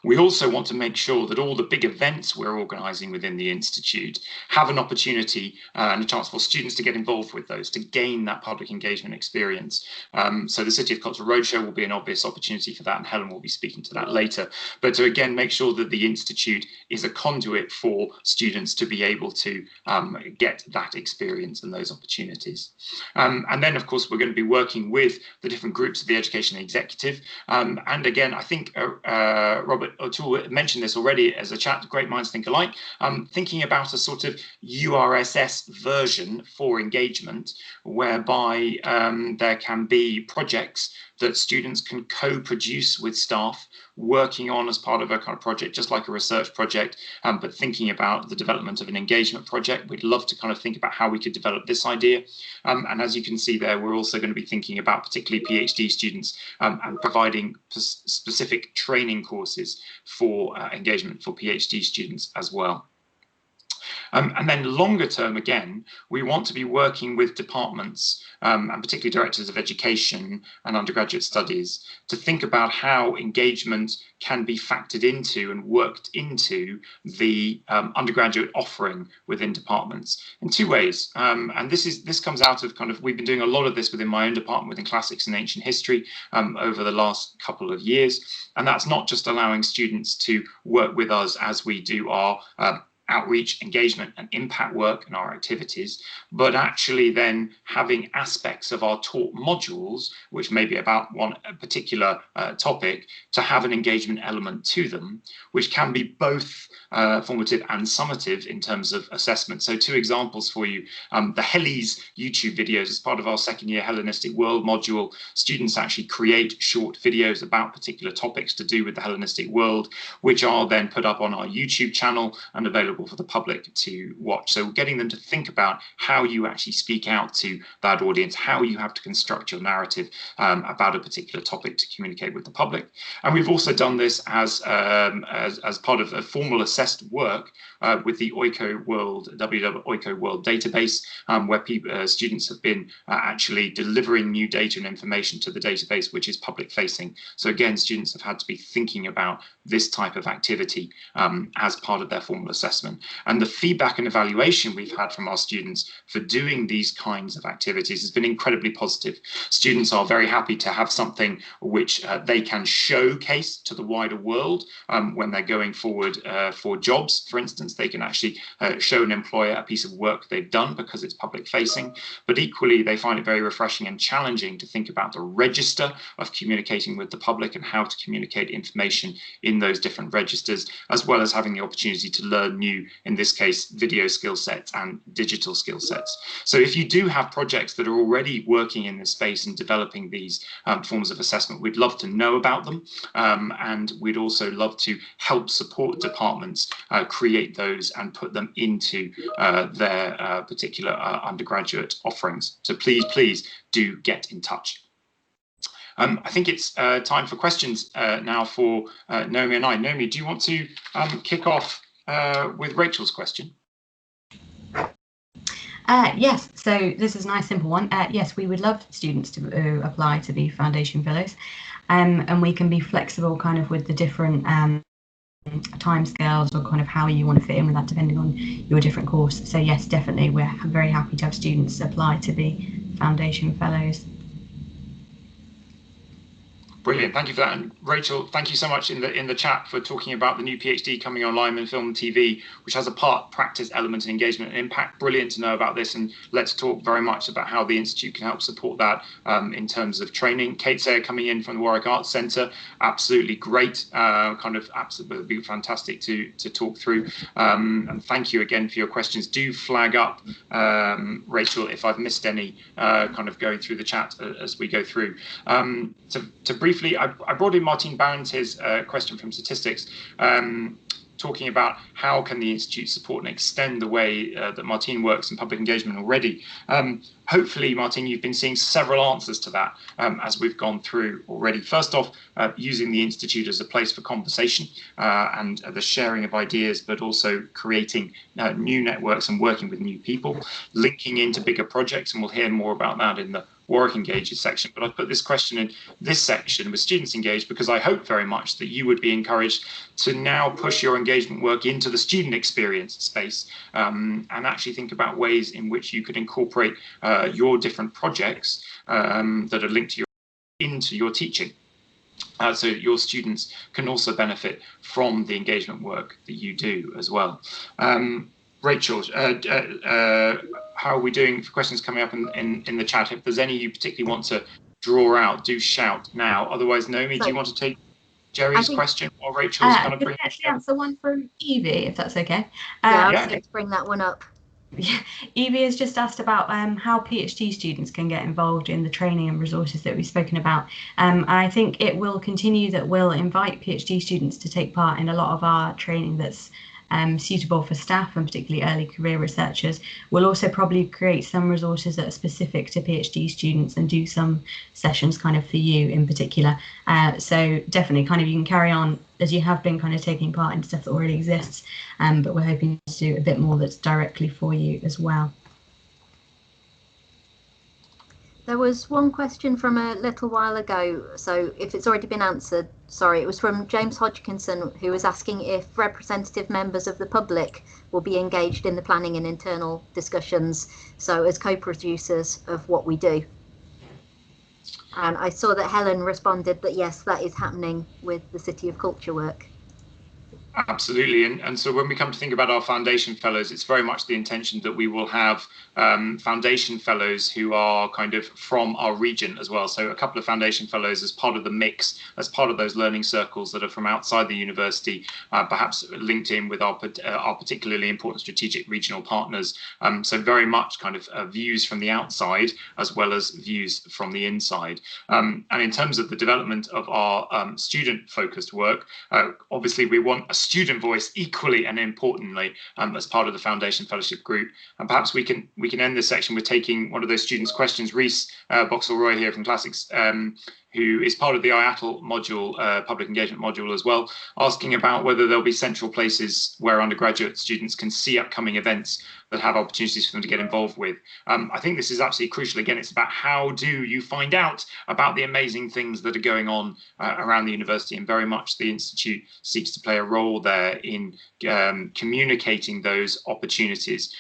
We also want to make sure that all the big events we're organising within the Institute have an opportunity and a chance for students to get involved with those, to gain that public engagement experience. So the City of Culture Roadshow will be an obvious opportunity for that, and Helen will be speaking to that later. But to again make sure that the Institute is a conduit for students to be able to get that experience and those opportunities. And then, of course, we're going to be working with the different groups of the Education Executive. And again, I think Robert O'Toole mentioned this already as a chat, great minds think alike, thinking about a sort of URSS version for engagement, whereby there can be projects that students can co-produce with staff, working on as part of a kind of project, just like a research project, but thinking about the development of an engagement project. We'd love to kind of think about how we could develop this idea. And as you can see there, we're also going to be thinking about particularly PhD students and providing specific training courses for engagement for PhD students as well. And then longer term, again, we want to be working with departments and particularly directors of education and undergraduate studies to think about how engagement can be factored into and worked into the undergraduate offering within departments in two ways. And this comes out of kind of, we've been doing a lot of this within my own department within classics and ancient history over the last couple of years. And that's not just allowing students to work with us as we do our outreach, engagement and impact work and our activities, but actually then having aspects of our taught modules, which may be about one particular topic, to have an engagement element to them, which can be both formative and summative in terms of assessment. So 2 examples for you. The Hellies YouTube videos, as part of our second year Hellenistic World module, students actually create short videos about particular topics to do with the Hellenistic world, which are then put up on our YouTube channel and available for the public to watch. So getting them to think about how you actually speak out to that audience, how you have to construct your narrative about a particular topic to communicate with the public. And we've also done this as part of a formal assessed work with the WIE World database, where students have been actually delivering new data and information to the database, which is public facing. So again, students have had to be thinking about this type of activity as part of their formal assessment. And the feedback and evaluation we've had from our students for doing these kinds of activities has been incredibly positive. Students are very happy to have something which they can showcase to the wider world when they're going forward for jobs. For instance, they can actually show an employer a piece of work they've done because it's public facing, but equally they find it very refreshing and challenging to think about the register of communicating with the public and how to communicate information in those different registers, as well as having the opportunity to learn new, in this case, video skill sets and digital skill sets. So if you do have projects that are already working in this space and developing these forms of assessment, we'd love to know about them, and we'd also love to help support departments create those and put them into their particular undergraduate offerings. So please do get in touch. I think it's time for questions now for Naomi and I. Naomi, do you want to kick off with Rachel's question? Yes, so this is a nice simple one. Yes, we would love students to apply to be Foundation Fellows, and we can be flexible kind of with the different timescales or kind of how you want to fit in with that depending on your different course. So yes, definitely, we're very happy to have students apply to be Foundation Fellows. Brilliant, thank you for that. And Rachel, thank you so much in the chat for talking about the new PhD coming online in film and TV, which has a part practice element and engagement and impact. Brilliant to know about this, and let's talk very much about how the Institute can help support that in terms of training. Kate Sayer coming in from the Warwick Arts Centre, absolutely great, absolutely fantastic to talk through. And thank you again for your questions. Do flag up, Rachel, if I've missed any kind of going through the chat as we go through. To briefly, I brought in Martine Barnes' question from Statistics, talking about how can the Institute support and extend the way that Martine works in public engagement already. Hopefully, Martine, you've been seeing several answers to that as we've gone through already. First off, using the Institute as a place for conversation and the sharing of ideas, but also creating new networks and working with new people, linking into bigger projects, and we'll hear more about that in the Warwick Engages section. But I've put this question in this section with students engaged because I hope very much that you would be encouraged to now push your engagement work into the student experience space and actually think about ways in which you could incorporate your different projects that are linked to into your teaching. So your students can also benefit from the engagement work that you do as well. Rachel, how are we doing for questions coming up in the chat? If there's any you particularly want to draw out, do shout now. Otherwise, Naomi, do you want to take Jerry's question or Rachel's kind of bring? Actually answer one from Evie, if that's okay. Yeah, I was going to bring that one up. Evie has just asked about how PhD students can get involved in the training and resources that we've spoken about. And I think it will continue that we'll invite PhD students to take part in a lot of our training that's suitable for staff and particularly early career researchers. We'll also probably create some resources that are specific to PhD students and do some sessions kind of for you in particular. So definitely kind of you can carry on as you have been kind of taking part in stuff that already exists, but we're hoping to do a bit more that's directly for you as well. There was one question from a little while ago, so if it's already been answered, sorry, it was from James Hodgkinson, who was asking if representative members of the public will be engaged in the planning and internal discussions, so as co-producers of what we do. And I saw that Helen responded that yes, that is happening with the City of Culture work. Absolutely, and so when we come to think about our foundation fellows, it's very much the intention that we will have foundation fellows who are kind of from our region as well. So a couple of foundation fellows as part of the mix, as part of those learning circles that are from outside the university, perhaps linked in with our particularly important strategic regional partners. So very much kind of views from the outside as well as views from the inside. And in terms of the development of our student-focused work, obviously we want a student voice equally and importantly as part of the Foundation Fellowship Group. And perhaps we can end this section with taking one of those students' questions. Reese Boxall-Roy here from Classics, who is part of the IATL module, public engagement module as well, asking about whether there'll be central places where undergraduate students can see upcoming events that have opportunities for them to get involved with. I think this is absolutely crucial. Again, it's about how do you find out about the amazing things that are going on around the university, and very much the Institute seeks to play a role there in communicating those opportunities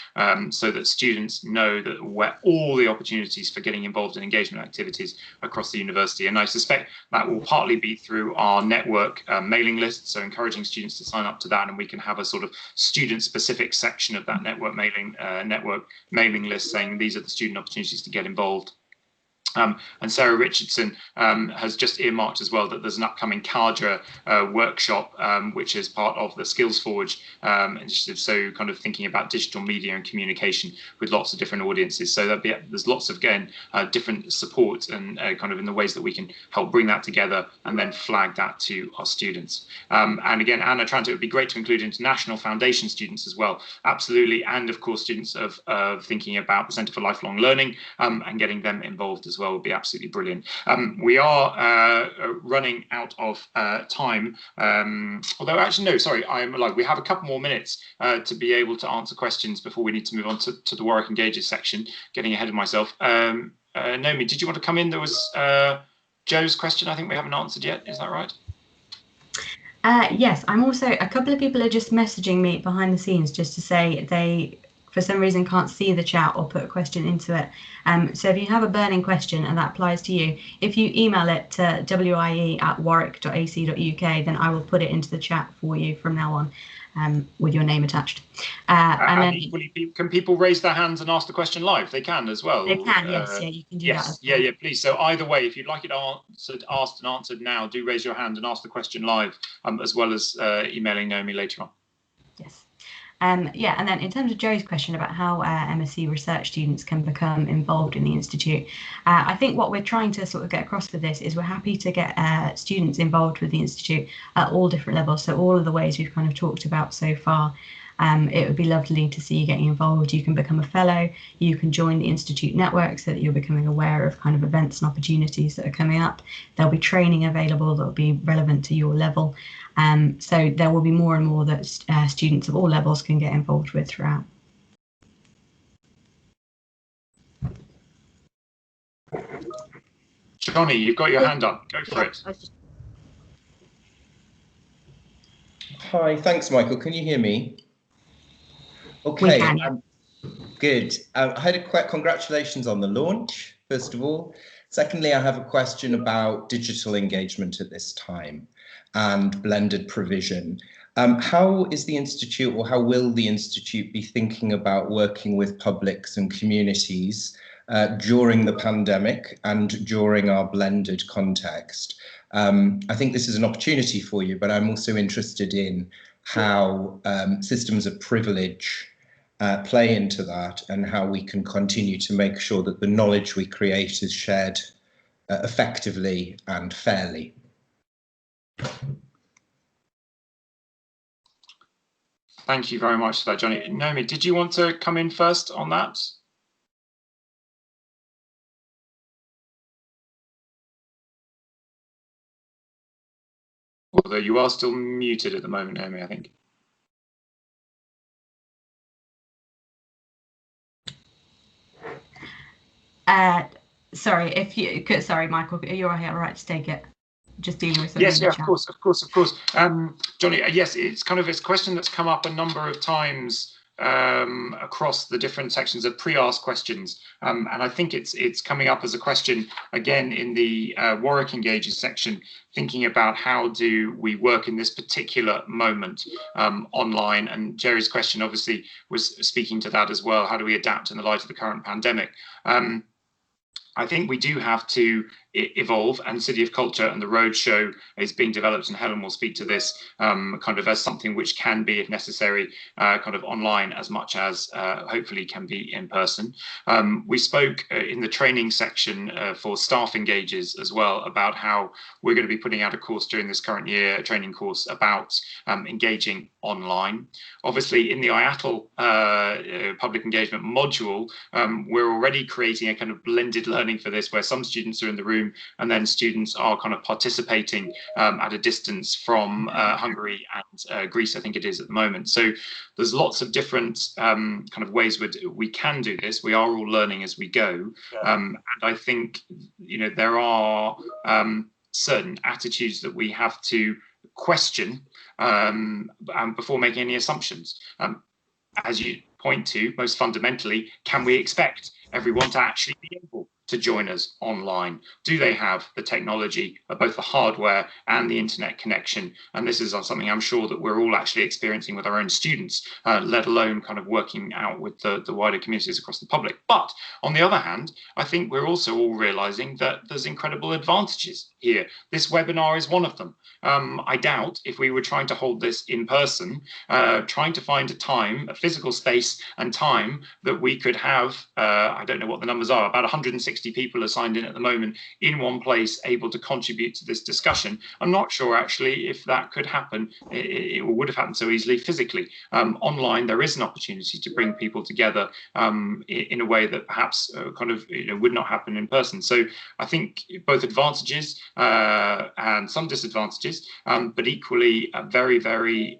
so that students know that where all the opportunities for getting involved in engagement activities across the university. And I suspect that will partly be through our network mailing list, so encouraging students to sign up to that, and we can have a sort of student-specific section of that network mailing list saying these are the student opportunities to get involved. And Sarah Richardson has just earmarked as well that there's an upcoming Cadre workshop, which is part of the Skills Forge initiative. So kind of thinking about digital media and communication with lots of different audiences. So there's lots of, again, different support and kind of in the ways that we can help bring that together and then flag that to our students. And again, Anna Tranter, it would be great to include international foundation students as well. Absolutely. And of course, students of thinking about the Centre for Lifelong Learning and getting them involved as well would be absolutely brilliant. We are running out of time, although actually no, sorry, we have a couple more minutes to be able to answer questions before we need to move on to the Warwick Engages section. Getting ahead of myself. Naomi, did you want to come in? There was Joe's question I think we haven't answered yet, is that right? Yes, I'm also, a couple of people are just messaging me behind the scenes just to say they for some reason can't see the chat or put a question into it. So if you have a burning question and that applies to you, if you email it to wie@warwick.ac.uk, then I will put it into the chat for you from now on with your name attached. And then equally, can people raise their hands and ask the question live? They can as well. They can, yes, yeah, you can do that. Yes, yeah, please. So either way, if you'd like it asked and answered now, do raise your hand and ask the question live, as well as emailing Naomi later on. Yes. Yeah, and then in terms of Joe's question about how MSc research students can become involved in the Institute, I think what we're trying to sort of get across with this is we're happy to get students involved with the Institute at all different levels. So all of the ways we've kind of talked about so far. It would be lovely to see you getting involved. You can become a fellow, you can join the Institute network so that you're becoming aware of kind of events and opportunities that are coming up. There'll be training available that will be relevant to your level. So there will be more and more that students of all levels can get involved with throughout. Johnny, you've got your hand up. Go for it. Hi, thanks, Michael. Can you hear me? Okay, good. I had congratulations on the launch, first of all. Secondly, I have a question about digital engagement at this time and blended provision. How is the Institute, or how will the Institute be thinking about working with publics and communities during the pandemic and during our blended context? I think this is an opportunity for you, but I'm also interested in how systems of privilege play into that and how we can continue to make sure that the knowledge we create is shared effectively and fairly. Thank you very much for that, Johnny. Naomi, did you want to come in first on that? Although you are still muted at the moment, Naomi, I think. Sorry, if you could, sorry, Michael, you're all right to take it. Just dealing with yes, yeah, of course. Johnny, yes, it's kind of a question that's come up a number of times across the different sections of pre-asked questions, and I think it's coming up as a question again in the Warwick Engages section, thinking about how do we work in this particular moment online. And Jerry's question obviously was speaking to that as well. How do we adapt in the light of the current pandemic? I think we do have to evolve, and City of Culture and the Roadshow is being developed, and Helen will speak to this kind of as something which can be, if necessary, kind of online as much as hopefully can be in person. We spoke in the training section for staff engages as well about how we're going to be putting out a course during this current year, a training course about engaging online. Obviously, in the IATL public engagement module, we're already creating a kind of blended learning for this, where some students are in the room and then students are kind of participating at a distance from Hungary and Greece, I think it is at the moment. So there's lots of different kind of ways we can do this. We are all learning as we go. And I think, you know, there are certain attitudes that we have to question before making any assumptions. As you point to, most fundamentally, can we expect everyone to actually be able to join us online? Do they have the technology, both the hardware and the internet connection? And this is something I'm sure that we're all actually experiencing with our own students, let alone kind of working out with the wider communities across the public. But on the other hand, I think we're also all realizing that there's incredible advantages here. This webinar is one of them. I doubt if we were trying to hold this in person, trying to find a time, a physical space and time that we could have, I don't know what the numbers are, about 160 people are signed in at the moment in one place, able to contribute to this discussion. I'm not sure actually if that could happen, it would have happened so easily physically. Online, there is an opportunity to bring people together in a way that perhaps kind of, you know, would not happen in person. So I think both advantages and some disadvantages, but equally a very, very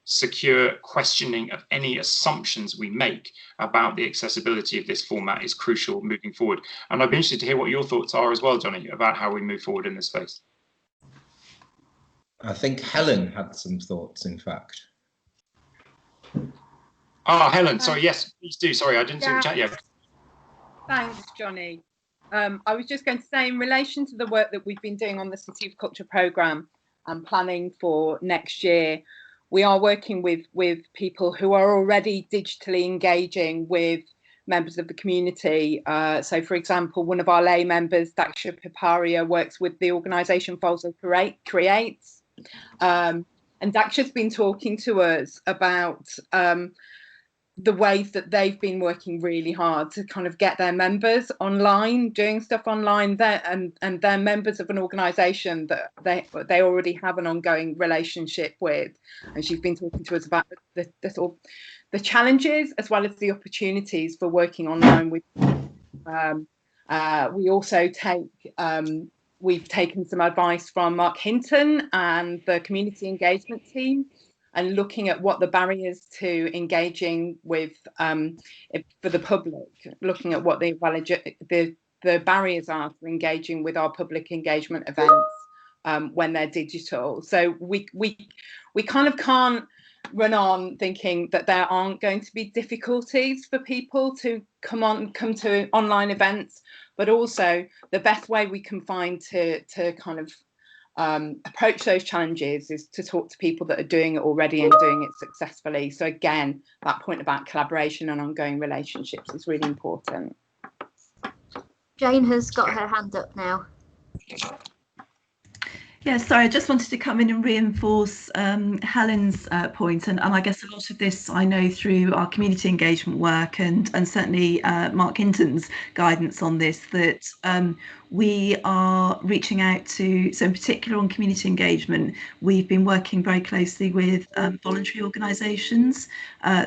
secure questioning of any assumptions we make about the accessibility of this format is crucial moving forward. And I'd be interested to hear what your thoughts are as well, Johnny, about how we move forward in this space. I think Helen had some thoughts, in fact. Helen, sorry, yes, please do. Sorry, I didn't see the chat yet. Thanks, Johnny. I was just going to say, in relation to the work that we've been doing on the City of Culture programme and planning for next year, we are working with people who are already digitally engaging with members of the community. So, for example, one of our lay members, Daksha Piparia, works with the organisation Folso Creates. And Daksha's been talking to us about the ways that they've been working really hard to kind of get their members online, doing stuff online, there, and they're members of an organisation that they already have an ongoing relationship with. And she's been talking to us about the challenges as well as the opportunities for working online with. We also we've taken some advice from Mark Hinton and the community engagement team, and looking at what the barriers to engaging with for the public, looking at what the barriers are to engaging with our public engagement events when they're digital. So we kind of can't run on thinking that there aren't going to be difficulties for people to come to online events, but also the best way we can find to kind of approach those challenges is to talk to people that are doing it already and doing it successfully. So again, that point about collaboration and ongoing relationships is really important. Jane has got her hand up now. Yeah, sorry, I just wanted to come in and reinforce Helen's point, and I guess a lot of this I know through our community engagement work and certainly Mark Hinton's guidance on this, that we are reaching out to, so in particular on community engagement, we've been working very closely with voluntary organisations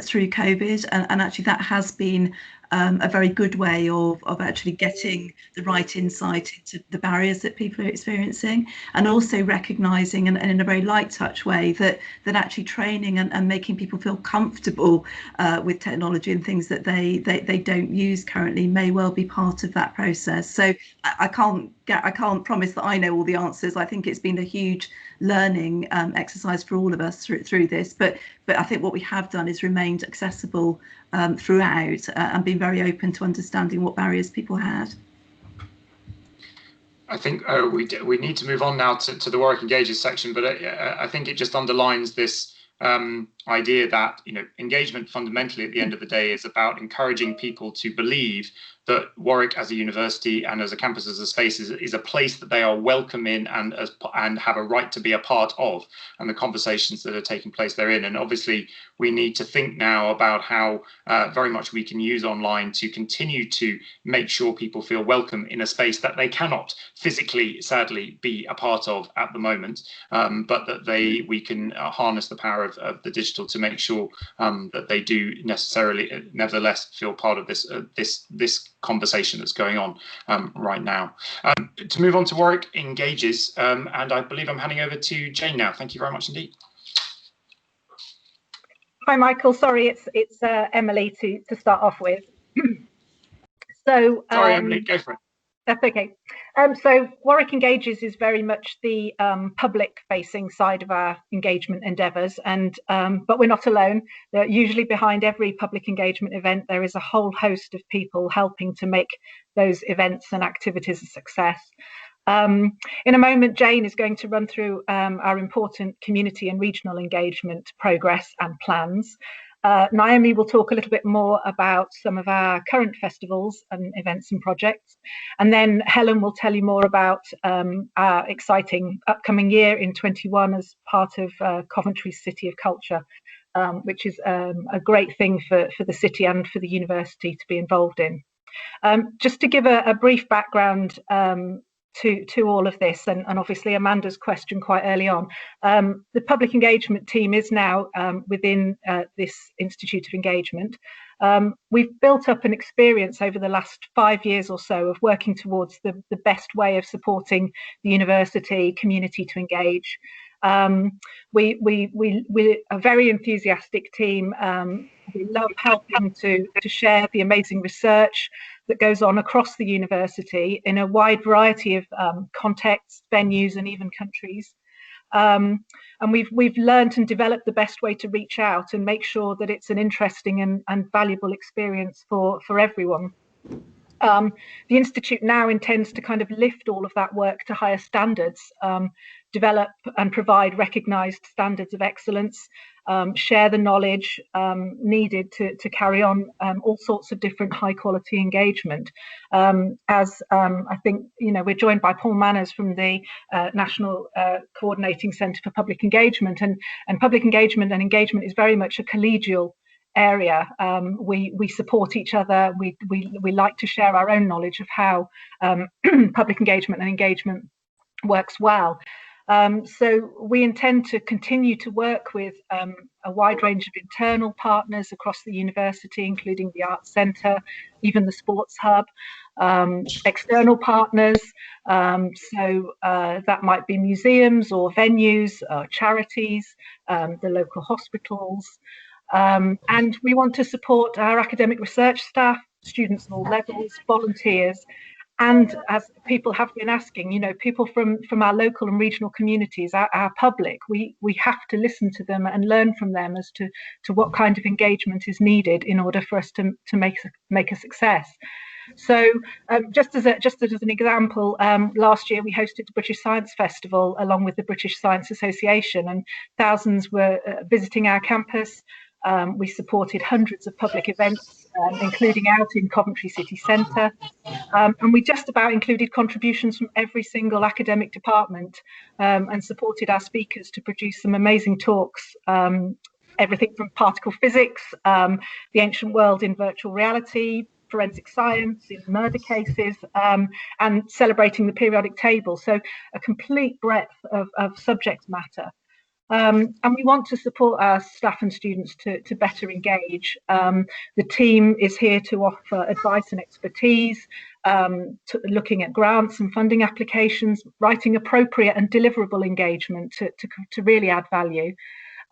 through COVID, and actually that has been a very good way of actually getting the right insight into the barriers that people are experiencing, and also recognising and in a very light touch way that actually training and making people feel comfortable with technology and things that they don't use currently may well be part of that process. So I can't promise that I know all the answers. I think it's been a huge learning exercise for all of us through this. But I think what we have done is remained accessible throughout and been very open to understanding what barriers people had. I think we need to move on now to the Warwick Engages section, but I think it just underlines this idea that, you know, engagement fundamentally at the end of the day is about encouraging people to believe that Warwick as a university and as a campus, as a space, is a place that they are welcome in and have a right to be a part of, and the conversations that are taking place therein. And obviously we need to think now about how very much we can use online to continue to make sure people feel welcome in a space that they cannot physically, sadly, be a part of at the moment, but that we can harness the power of the digital to make sure that they do nevertheless feel part of this conversation that's going on right now. To move on to Warwick Engages, and I believe I'm handing over to Jane now. Thank you very much indeed. Hi, Michael. Sorry, it's Emily to start off with. So sorry, Emily, go for it. That's okay. So Warwick Engages is very much the public-facing side of our engagement endeavours, and but we're not alone. Usually behind every public engagement event, there is a whole host of people helping to make those events and activities a success. In a moment, Jane is going to run through our important community and regional engagement progress and plans. Naomi will talk a little bit more about some of our current festivals and events and projects. And then Helen will tell you more about our exciting upcoming year in 21 as part of Coventry's City of Culture, which is a great thing for the city and for the university to be involved in. Just to give a brief background to all of this, and obviously Amanda's question quite early on. The public engagement team is now within this Institute of Engagement. We've built up an experience over the last 5 years or so of working towards the best way of supporting the university community to engage. We're a very enthusiastic team. We love helping to share the amazing research that goes on across the university in a wide variety of contexts, venues, and even countries. And we've learned and developed the best way to reach out and make sure that it's an interesting and valuable experience for everyone. The Institute now intends to kind of lift all of that work to higher standards, develop and provide recognised standards of excellence, share the knowledge needed to carry on all sorts of different high quality engagement. As I think, you know, we're joined by Paul Manners from the National Coordinating Centre for Public Engagement, and public engagement and engagement is very much a collegial area. We support each other. We like to share our own knowledge of how public engagement and engagement works well. So we intend to continue to work with a wide range of internal partners across the university, including the Arts Centre, even the Sports Hub, external partners, so that might be museums or venues, charities, the local hospitals, and we want to support our academic research staff, students of all levels, volunteers. And as people have been asking, you know, people from our local and regional communities, our public, we have to listen to them and learn from them as to what kind of engagement is needed in order for us to make a success. So just as an example, last year we hosted the British Science Festival along with the British Science Association, and thousands were visiting our campus. We supported hundreds of public events, including out in Coventry City Centre, and we just about included contributions from every single academic department, and supported our speakers to produce some amazing talks, everything from particle physics, the ancient world in virtual reality, forensic science in murder cases, and celebrating the periodic table. So a complete breadth of subject matter. And we want to support our staff and students to better engage. The team is here to offer advice and expertise, looking at grants and funding applications, writing appropriate and deliverable engagement to really add value.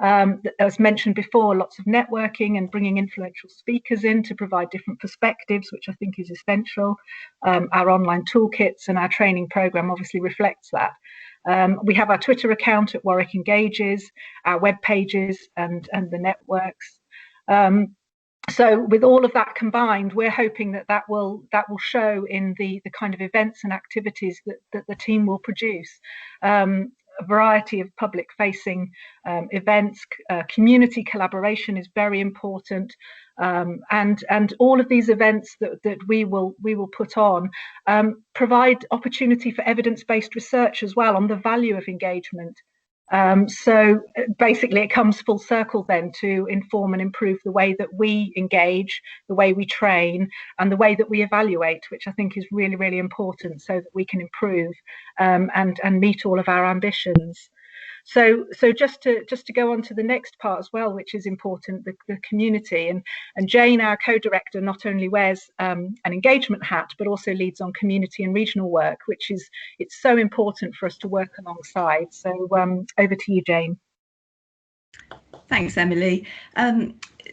As mentioned before, lots of networking and bringing influential speakers in to provide different perspectives, which I think is essential. Our online toolkits and our training programme obviously reflects that. We have our Twitter account at Warwick Engages, our web pages and the networks. So with all of that combined, we're hoping that will show in the kind of events and activities that the team will produce. A variety of public-facing events, community collaboration is very important, and all of these events that we will put on provide opportunity for evidence-based research as well on the value of engagement. So basically it comes full circle then to inform and improve the way that we engage, the way we train, and the way that we evaluate, which I think is really, really important so that we can improve and meet all of our ambitions. So just to go on to the next part as well, which is important, the community. And Jane, our co-director, not only wears an engagement hat, but also leads on community and regional work, which is, it's so important for us to work alongside. So over to you, Jane. Thanks, Emily.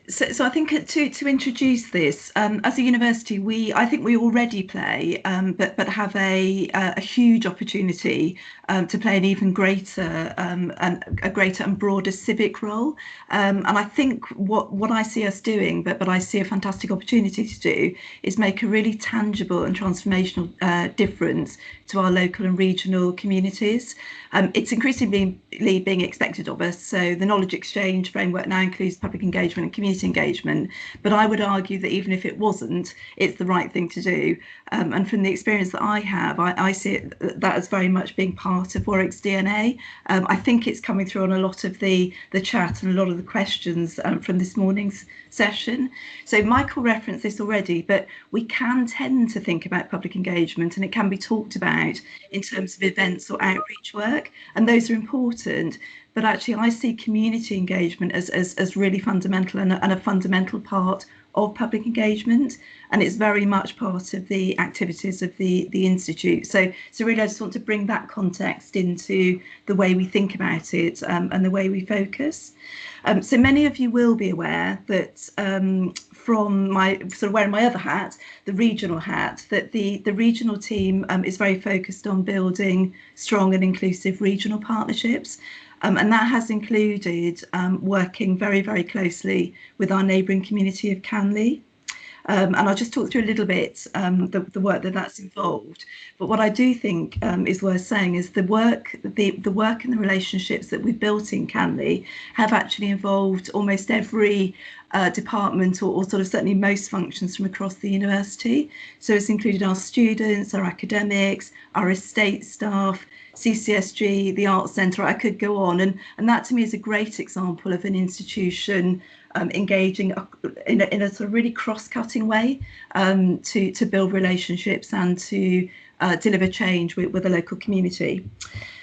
So I think to introduce this, as a university, I think we already play, but have a huge opportunity to play an even greater a greater and broader civic role. And I think what I see us doing, but I see a fantastic opportunity to do, is make a really tangible and transformational difference to our local and regional communities. It's increasingly being expected of us. So the knowledge exchange framework now includes public engagement and community engagement, but I would argue that even if it wasn't, it's the right thing to do. And from the experience that I have, I see that as very much being part of Warwick's DNA. I think it's coming through on a lot of the chat and a lot of the questions from this morning's session. So Michael referenced this already, but we can tend to think about public engagement, and it can be talked about in terms of events or outreach work, and those are important. But actually, I see community engagement as really fundamental and a fundamental part of public engagement, and it's very much part of the activities of the Institute. So really, I just want to bring that context into the way we think about it and the way we focus. So many of you will be aware that from my sort of wearing my other hat, the regional hat, that the regional team is very focused on building strong and inclusive regional partnerships. And that has included working very, very closely with our neighbouring community of Canley. And I'll just talk through a little bit the work that's involved. But what I do think is worth saying is the work and the relationships that we've built in Canley have actually involved almost every department or sort of certainly most functions from across the university. So it's included our students, our academics, our estate staff, CCSG, the Arts Centre. I could go on, and that to me is a great example of an institution engaging in a sort of really cross-cutting way to build relationships and to deliver change with the local community.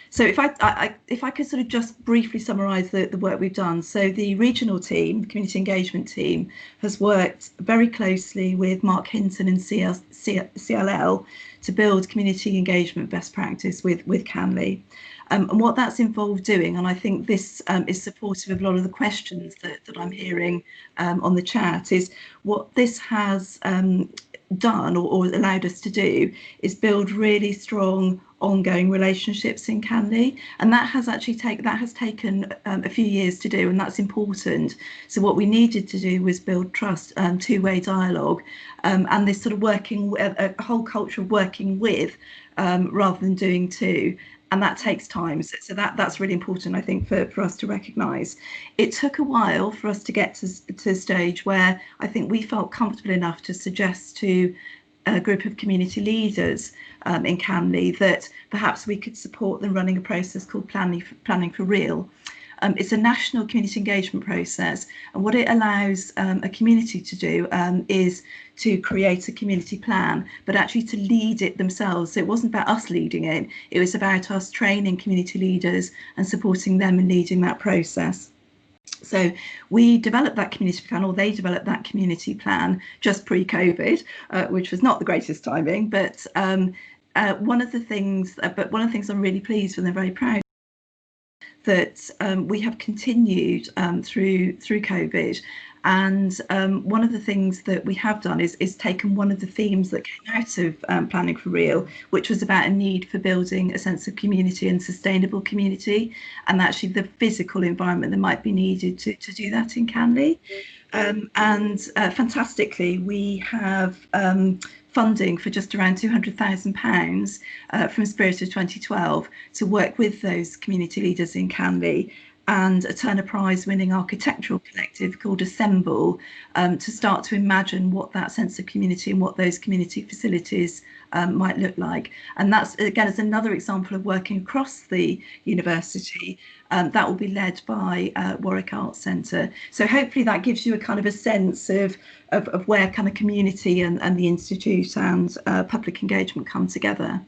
So if I could sort of just briefly summarise the work we've done. So the regional team, the community engagement team, has worked very closely with Mark Hinton and CLL to build community engagement best practice with Canley. And what that's involved doing, and I think this is supportive of a lot of the questions that I'm hearing on the chat, is what this has done or allowed us to do is build really strong ongoing relationships in Canley, and that has actually taken a few years to do, and that's important. So what we needed to do was build trust, two-way dialogue, and this sort of working, a whole culture of working with rather than doing to. And that takes time, so that's really important, I think, for us to recognise. It took a while for us to get to a stage where I think we felt comfortable enough to suggest to a group of community leaders in Canley that perhaps we could support them running a process called Planning for Real. It's a national community engagement process, and what it allows a community to do is to create a community plan, but actually to lead it themselves. So it wasn't about us leading it, it was about us training community leaders and supporting them in leading that process. So we developed that community plan, or they developed that community plan just pre-COVID, which was not the greatest timing, but one of the things I'm really pleased with and very proud that we have continued through COVID, And one of the things that we have done is taken one of the themes that came out of Planning for Real, which was about a need for building a sense of community and sustainable community, and actually the physical environment that might be needed to do that in Canley. Fantastically, we have funding for just around £200,000 from Spirit of 2012 to work with those community leaders in Canley, and a Turner Prize winning architectural collective called Assemble to start to imagine what that sense of community and what those community facilities might look like. And that's, again, as another example of working across the university. That will be led by Warwick Arts Centre. So hopefully that gives you a kind of a sense of where kind of community and the Institute and public engagement come together.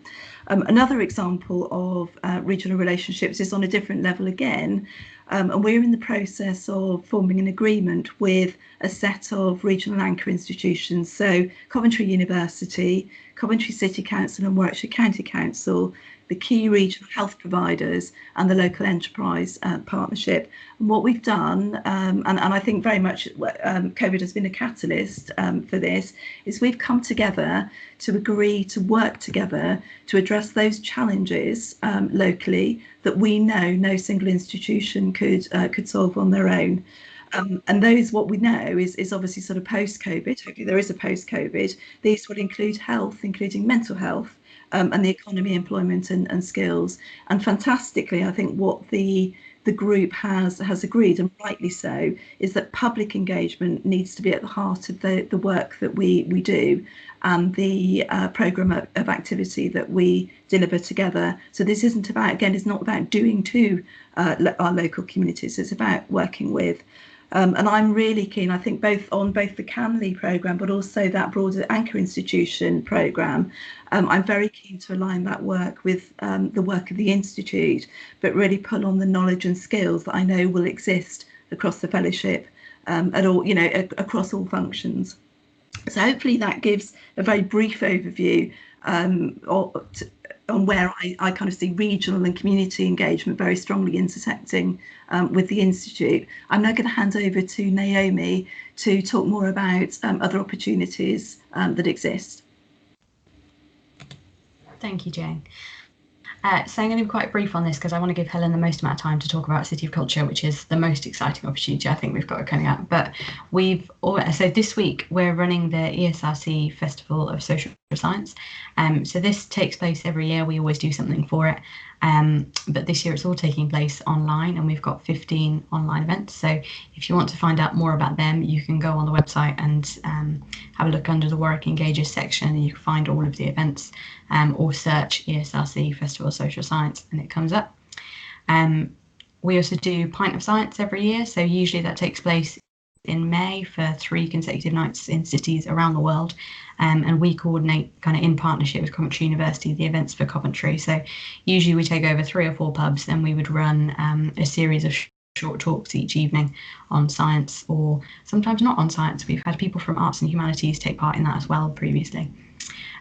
Another example of regional relationships is on a different level again, and we're in the process of forming an agreement with a set of regional anchor institutions. So Coventry University, Coventry City Council and Warwickshire County Council, the key regional health providers and the local enterprise partnership. And what we've done, and I think very much COVID has been a catalyst for this, is we've come together to agree to work together to address those challenges locally that we know no single institution could solve on their own. And those, what we know is obviously sort of post-COVID, hopefully there is a post-COVID, these will include health, including mental health, and the economy, employment and skills. And fantastically, I think what the group has agreed, and rightly so, is that public engagement needs to be at the heart of the work that we do and the programme of activity that we deliver together. So this isn't about, again, it's not about doing to our local communities, it's about working with. And I'm really keen, I think, both the Canley programme, but also that broader Anchor Institution programme. I'm very keen to align that work with the work of the Institute, but really pull on the knowledge and skills that I know will exist across the fellowship at all, across all functions. So hopefully that gives a very brief overview on where I kind of see regional and community engagement very strongly intersecting with the Institute. I'm now going to hand over to Naomi to talk more about other opportunities that exist. Thank you, Jane. So I'm going to be quite brief on this because I want to give Helen the most amount of time to talk about City of Culture, which is the most exciting opportunity I think we've got coming up. But so this week we're running the ESRC Festival of Social Science. So this takes place every year. We always do something for it. But this year it's all taking place online, and we've got 15 online events. So if you want to find out more about them, you can go on the website and have a look under the Warwick Engages section, and you can find all of the events, or search ESRC Festival of Social Science and it comes up. We also do Pint of Science every year. So usually that takes place in May for 3 consecutive nights in cities around the world. And we coordinate kind of in partnership with Coventry University the events for Coventry. So usually we take over 3 or 4 pubs, and we would run a series of short talks each evening on science, or sometimes not on science. We've had people from arts and humanities take part in that as well previously.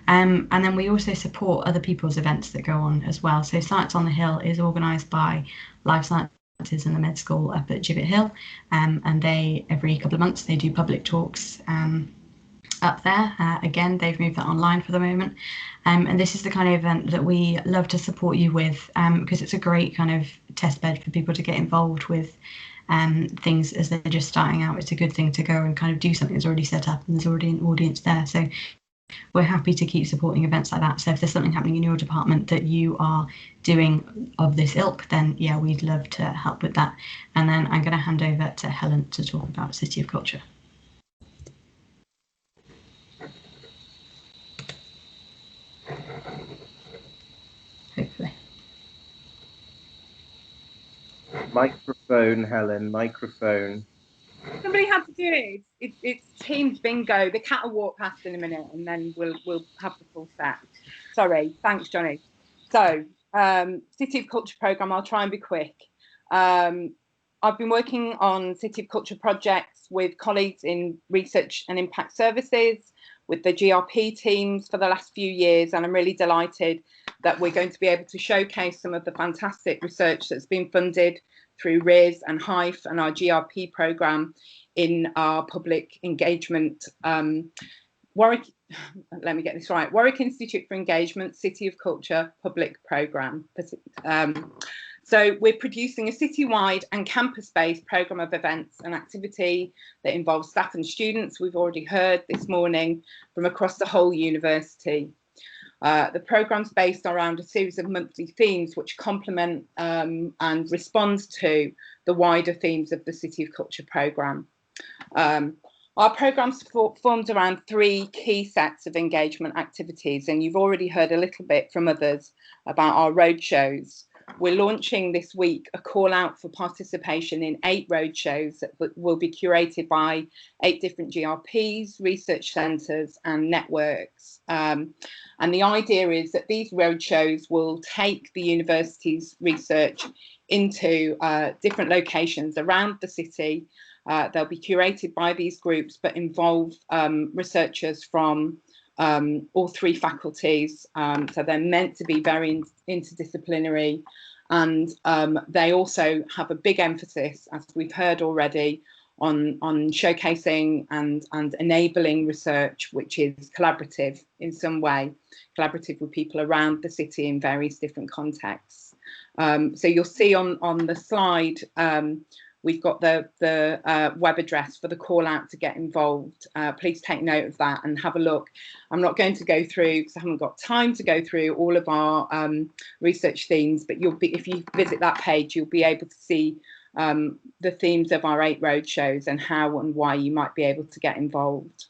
And then we also support other people's events that go on as well. So Science on the Hill is organised by Life Sciences and the Med School up at Gibbet Hill, and they, every couple of months, they do public talks up there. Again, they've moved that online for the moment, and this is the kind of event that we love to support you with, because it's a great kind of test bed for people to get involved with things as they're just starting out. It's a good thing to go and kind of do something that's already set up and there's already an audience there. So we're happy to keep supporting events like that. So if there's something happening in your department that you are doing of this ilk, then yeah, we'd love to help with that. And then I'm going to hand over to Helen to talk about City of Culture. Hopefully. Microphone, Helen, microphone. Somebody had to do it. It's Teams bingo. The cat will walk past in a minute, and then we'll have the full set. Sorry, thanks, Johnny. So, City of Culture programme. I'll try and be quick. I've been working on City of Culture projects with colleagues in research and impact services, with the GRP teams for the last few years, and I'm really delighted that we're going to be able to showcase some of the fantastic research that's been funded through RIS and HIFE and our GRP programme in our public engagement Warwick Institute for Engagement City of Culture public programme. So we're producing a citywide and campus-based programme of events and activity that involves staff and students, we've already heard this morning, from across the whole university. The programme's based around a series of monthly themes which complement and respond to the wider themes of the City of Culture programme. Our programme's formed around 3 key sets of engagement activities, and you've already heard a little bit from others about our roadshows. We're launching this week a call out for participation in 8 roadshows that will be curated by 8 different GRPs, research centres and networks. And the idea is that these roadshows will take the university's research into different locations around the city. They'll be curated by these groups, but involve researchers from all 3 faculties. So they're meant to be very interdisciplinary, and they also have a big emphasis, as we've heard already, on showcasing and enabling research which is collaborative in some way, collaborative with people around the city in various different contexts. So you'll see on the slide, we've got the web address for the call out to get involved. Please take note of that and have a look. I'm not going to go through, because I haven't got time to go through all of our research themes, but if you visit that page, you'll be able to see the themes of our 8 roadshows and how and why you might be able to get involved.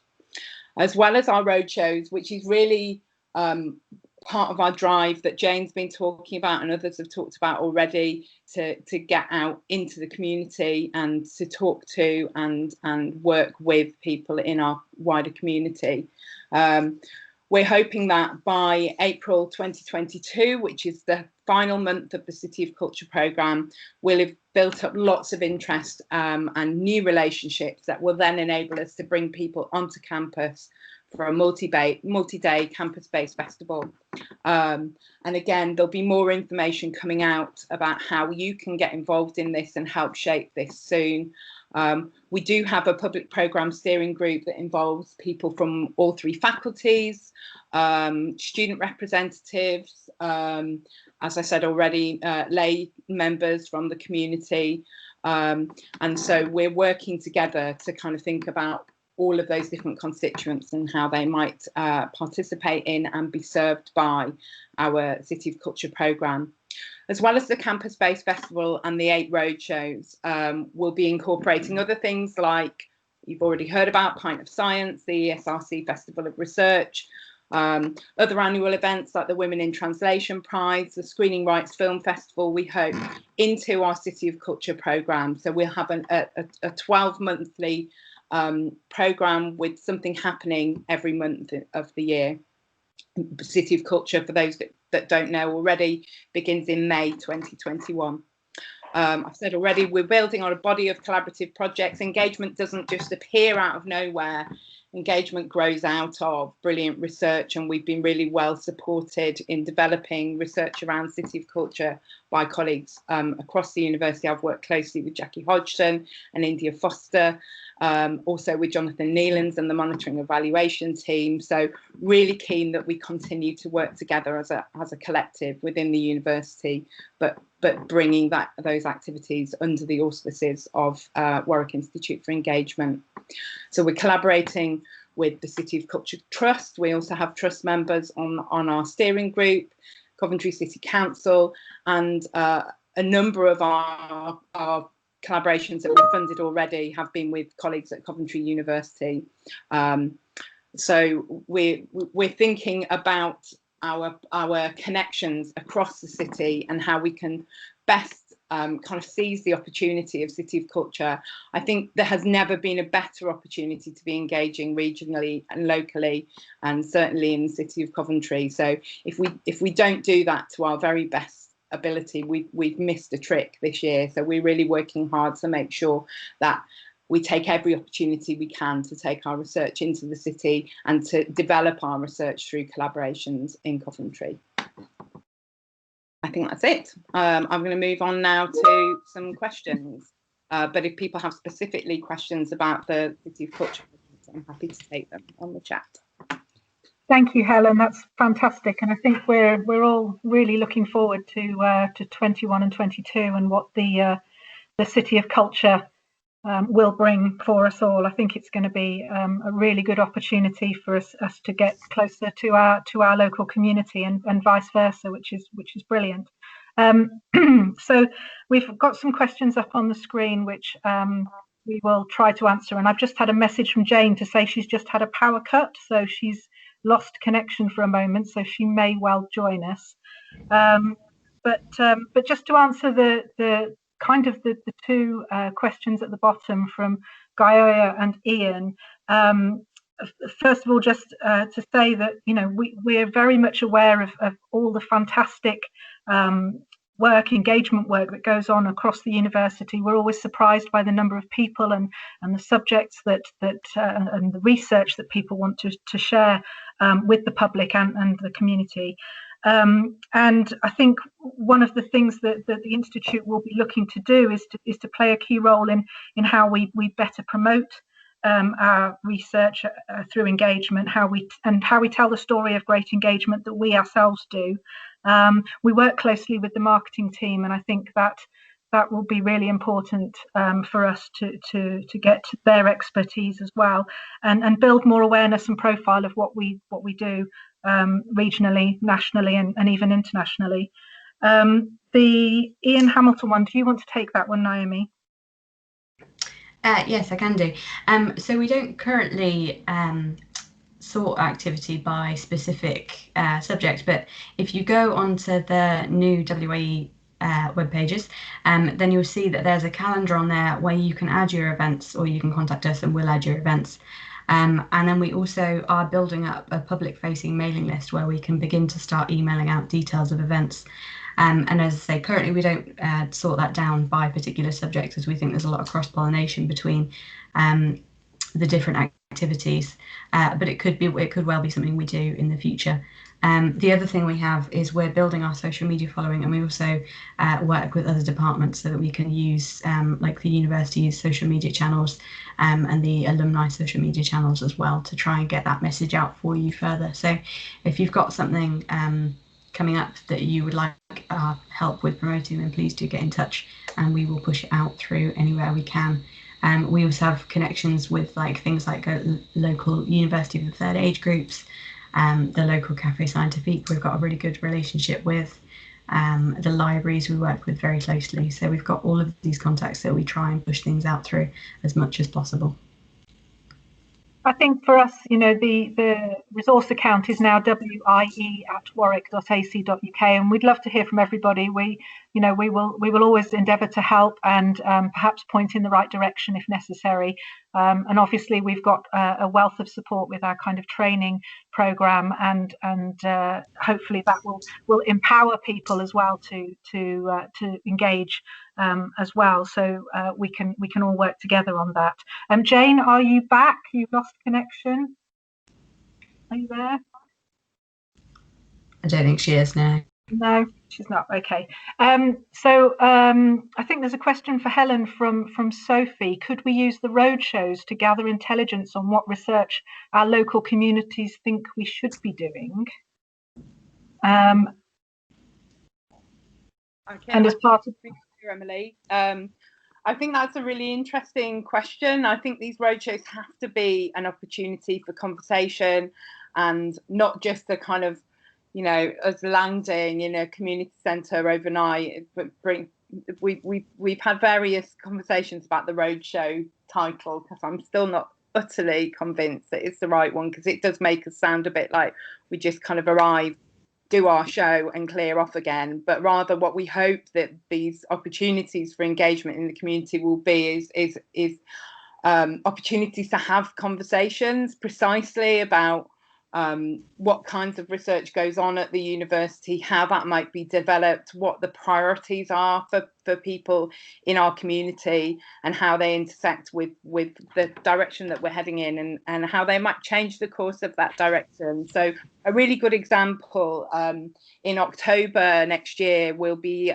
As well as our roadshows, which is really part of our drive that Jane's been talking about and others have talked about already, to get out into the community and to talk to and work with people in our wider community. We're hoping that by April 2022, which is the final month of the City of Culture programme, we'll have built up lots of interest and new relationships that will then enable us to bring people onto campus for a multi-day campus-based festival. And again, there'll be more information coming out about how you can get involved in this and help shape this soon. We do have a public programme steering group that involves people from all 3 faculties, student representatives, as I said already, lay members from the community. And so we're working together to kind of think about all of those different constituents and how they might participate in and be served by our City of Culture programme. As well as the campus-based festival and the 8 roadshows, we'll be incorporating other things like you've already heard about, Pint of Science, the ESRC Festival of Research, other annual events like the Women in Translation Prize, the Screening Rights Film Festival, we hope, into our City of Culture programme. So we'll have a 12-monthly programme with something happening every month of the year. City of Culture, for those that don't know already, begins in May 2021. I've said already, we're building on a body of collaborative projects. Engagement doesn't just appear out of nowhere. Engagement grows out of brilliant research, and we've been really well supported in developing research around City of Culture by colleagues across the university. I've worked closely with Jackie Hodgson and India Foster, also with Jonathan Nealons and the monitoring evaluation team. So really keen that we continue to work together as a collective within the university, but bringing those activities under the auspices of Warwick Institute for Engagement. So we're collaborating with the City of Culture Trust. We also have trust members on our steering group, Coventry City Council, and a number of our collaborations that we've funded already have been with colleagues at Coventry University. So we're thinking about our connections across the city and how we can best kind of seize the opportunity of City of Culture. I think there has never been a better opportunity to be engaging regionally and locally, and certainly in the city of Coventry. So if we don't do that to our very best ability, we've missed a trick this year. So we're really working hard to make sure that we take every opportunity we can to take our research into the city and to develop our research through collaborations in Coventry. I think that's it. I'm going to move on now to some questions. But if people have specifically questions about the City of Culture, I'm happy to take them on the chat. Thank you, Helen. That's fantastic, and I think we're all really looking forward to 21 and 22 and what the City of Culture will bring for us all. I think it's going to be a really good opportunity for us to get closer to our local community and vice versa, which is brilliant. So we've got some questions up on the screen which we will try to answer, and I've just had a message from Jane to say she's just had a power cut, so she's lost connection for a moment, so she may well join us. But just to answer the kind of the two questions at the bottom from Gaia and Ian, first of all, just to say that, you know, we're very much aware of all the fantastic engagement work that goes on across the university. We're always surprised by the number of people and the subjects that and the research that people want to share with the public and the community. And I think one of the things that the Institute will be looking to do is to play a key role in how we better promote our research through engagement, how we tell the story of great engagement that we ourselves do. We work closely with the marketing team, and I think that will be really important for us to get their expertise as well, and build more awareness and profile of what we do regionally, nationally, and even internationally. The Ian Hamilton one, do you want to take that one, Naomi? Yes, I can do. So we don't currently sort activity by specific subject, but if you go onto the new WIE web pages, then you'll see that there's a calendar on there where you can add your events, or you can contact us and we'll add your events. And then we also are building up a public-facing mailing list where we can begin to start emailing out details of events. And as I say, currently we don't sort that down by particular subjects, as we think there's a lot of cross-pollination between the different activities. But it could well be something we do in the future. The other thing we have is we're building our social media following, and we also work with other departments so that we can use like the university's social media channels and the alumni social media channels as well, to try and get that message out for you further. So if you've got something coming up that you would like our help with promoting, then please do get in touch and we will push it out through anywhere we can. We also have connections with things like local University of the Third Age groups, the local Café Scientifique we've got a really good relationship with, the libraries we work with very closely. So we've got all of these contacts that we try and push things out through as much as possible. I think for us, you know, the resource account is now wie@warwick.ac.uk, and we'd love to hear from everybody. We will always endeavour to help and perhaps point in the right direction if necessary. And obviously, we've got a wealth of support with our kind of training programme, and hopefully that will empower people as well to engage as well. So we can all work together on that. Jane, are you back? You've lost connection. Are you there? I don't think she is now. No, she's not. Okay. So I think there's a question for Helen from Sophie. Could we use the roadshows to gather intelligence on what research our local communities think we should be doing? And as part of Emily, I think that's a really interesting question. I think these roadshows have to be an opportunity for conversation, and not just a kind of, you know, as landing in a community centre overnight. But we've had various conversations about the roadshow title, because I'm still not utterly convinced that it's the right one, because it does make us sound a bit like we just kind of arrive, do our show and clear off again. But rather what we hope that these opportunities for engagement in the community will be is opportunities to have conversations precisely about what kinds of research goes on at the university, how that might be developed, what the priorities are for people in our community, and how they intersect with the direction that we're heading in, and how they might change the course of that direction. So a really good example, in October next year will be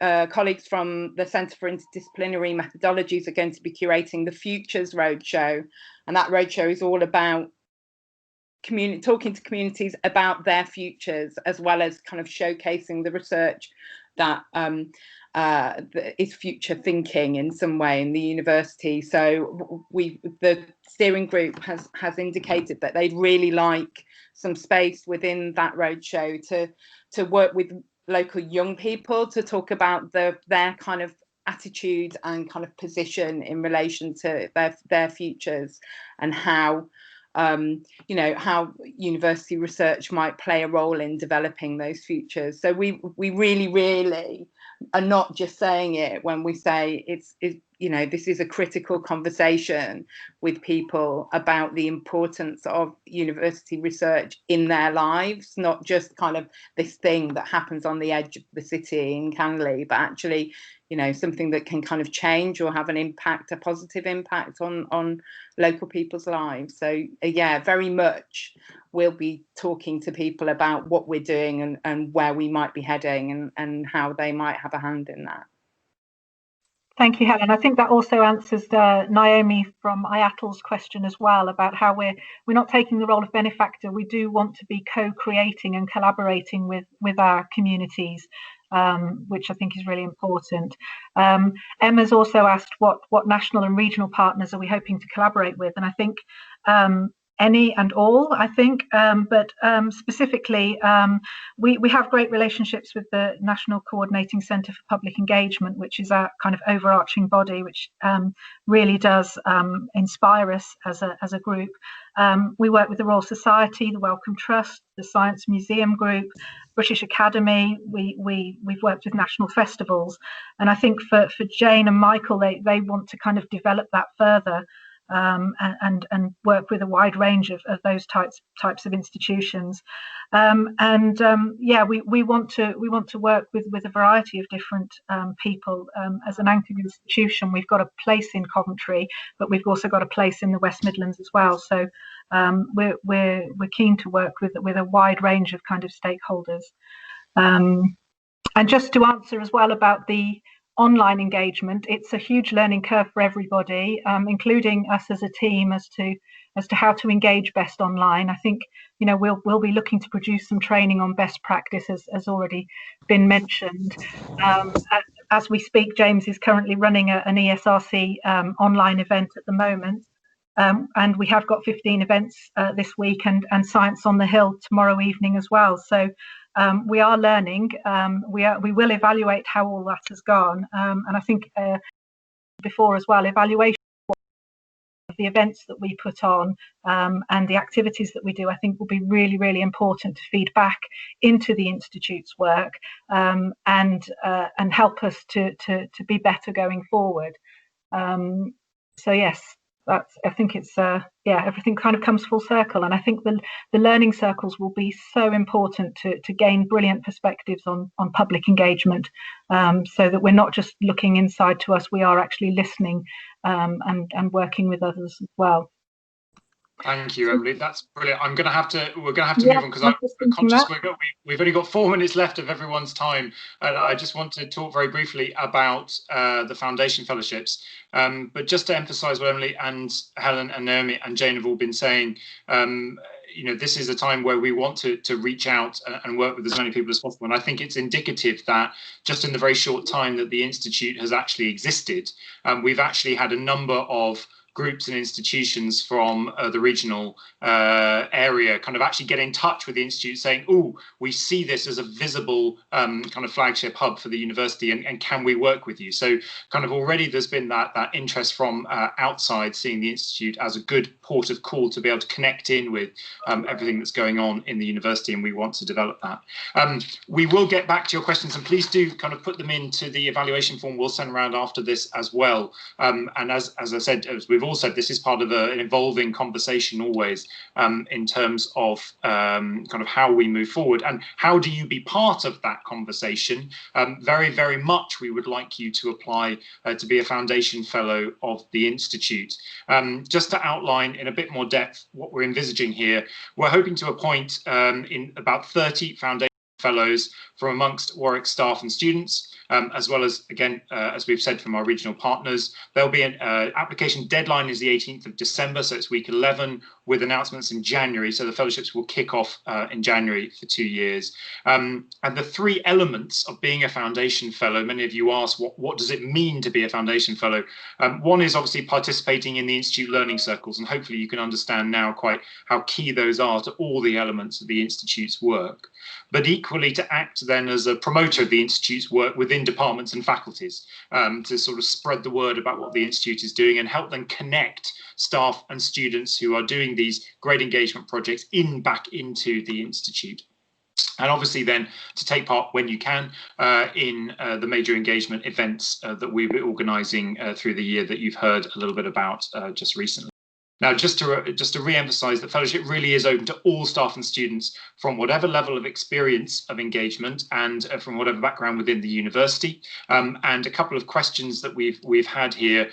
colleagues from the Centre for Interdisciplinary Methodologies are going to be curating the Futures Roadshow, and that roadshow is all about talking to communities about their futures, as well as kind of showcasing the research that is future thinking in some way in the university. So the steering group has indicated that they'd really like some space within that roadshow to work with local young people to talk about their kind of attitude and kind of position in relation to their futures, and how how university research might play a role in developing those futures. So we really are not just saying it when we say this is a critical conversation with people about the importance of university research in their lives, not just kind of this thing that happens on the edge of the city in Canley, but actually something that can kind of change or have an impact, a positive impact on local people's lives. So yeah, very much we'll be talking to people about what we're doing and where we might be heading, and how they might have a hand in that. Thank you, Helen. I think that also answers Naomi from IATL's question as well, about how we're not taking the role of benefactor. We do want to be co-creating and collaborating with our communities, which I think is really important. Emma's also asked what national and regional partners are we hoping to collaborate with, and I think any and all, I think, but specifically, we have great relationships with the National Coordinating Centre for Public Engagement, which is our kind of overarching body, which really does inspire us as a group. We work with the Royal Society, the Wellcome Trust, the Science Museum Group, British Academy. We've worked with national festivals, and I think for Jane and Michael, they want to kind of develop that further. And work with a wide range of those types of institutions, yeah, we want to work with a variety of different people. As an anchored institution, we've got a place in Coventry, but we've also got a place in the West Midlands as well. So we're keen to work with a wide range of kind of stakeholders. And just to answer as well about the online engagement, it's a huge learning curve for everybody, including us as a team, as to how to engage best online. I think we'll be looking to produce some training on best practice, as already been mentioned. As we speak, James is currently running an ESRC online event at the moment, and we have got 15 events this week, and Science on the Hill tomorrow evening as well. So we are learning. We will evaluate how all that has gone, and I think before as well, evaluation of the events that we put on and the activities that we do, I think will be really, really important to feed back into the Institute's work, and help us to be better going forward. So yes, I think it's everything kind of comes full circle, and I think the learning circles will be so important to gain brilliant perspectives on public engagement, so that we're not just looking inside to us, we are actually listening and working with others as well. Thank you, Emily. That's brilliant. We're going to have to move on, because I'm conscious we've only got 4 minutes left of everyone's time. And I just want to talk very briefly about the foundation fellowships. But just to emphasise what Emily and Helen and Naomi and Jane have all been saying, this is a time where we want to reach out and work with as many people as possible. And I think it's indicative that just in the very short time that the Institute has actually existed, we've actually had a number of groups and institutions from the regional area kind of actually get in touch with the Institute saying, oh, we see this as a visible kind of flagship hub for the university, and can we work with you? So kind of already there's been that interest from outside, seeing the Institute as a good port of call to be able to connect in with everything that's going on in the university, and we want to develop that. We will get back to your questions, and please do kind of put them into the evaluation form we'll send around after this as well. And as I said, as we've we've all said, this is part of an evolving conversation always in terms of kind of how we move forward and how do you be part of that conversation. Very, very much we would like you to apply to be a Foundation Fellow of the Institute. Just to outline in a bit more depth what we're envisaging here, we're hoping to appoint in about 30 Foundation Fellows from amongst Warwick staff and students, as well as, again, as we've said, from our regional partners. There'll be an application deadline is the 18th of December, so it's week 11, with announcements in January. So the fellowships will kick off in January for 2 years. And the three elements of being a Foundation Fellow, many of you ask, what does it mean to be a Foundation Fellow? One is obviously participating in the Institute Learning Circles, and hopefully you can understand now quite how key those are to all the elements of the Institute's work. But equally to act then as a promoter of the Institute's work within departments and faculties, to sort of spread the word about what the Institute is doing and help them connect staff and students who are doing these great engagement projects back into the Institute. And obviously then to take part when you can in the major engagement events that we'll be organising through the year that you've heard a little bit about just recently. Now, just to re-emphasise that fellowship really is open to all staff and students from whatever level of experience of engagement and from whatever background within the university. And a couple of questions that we've had here.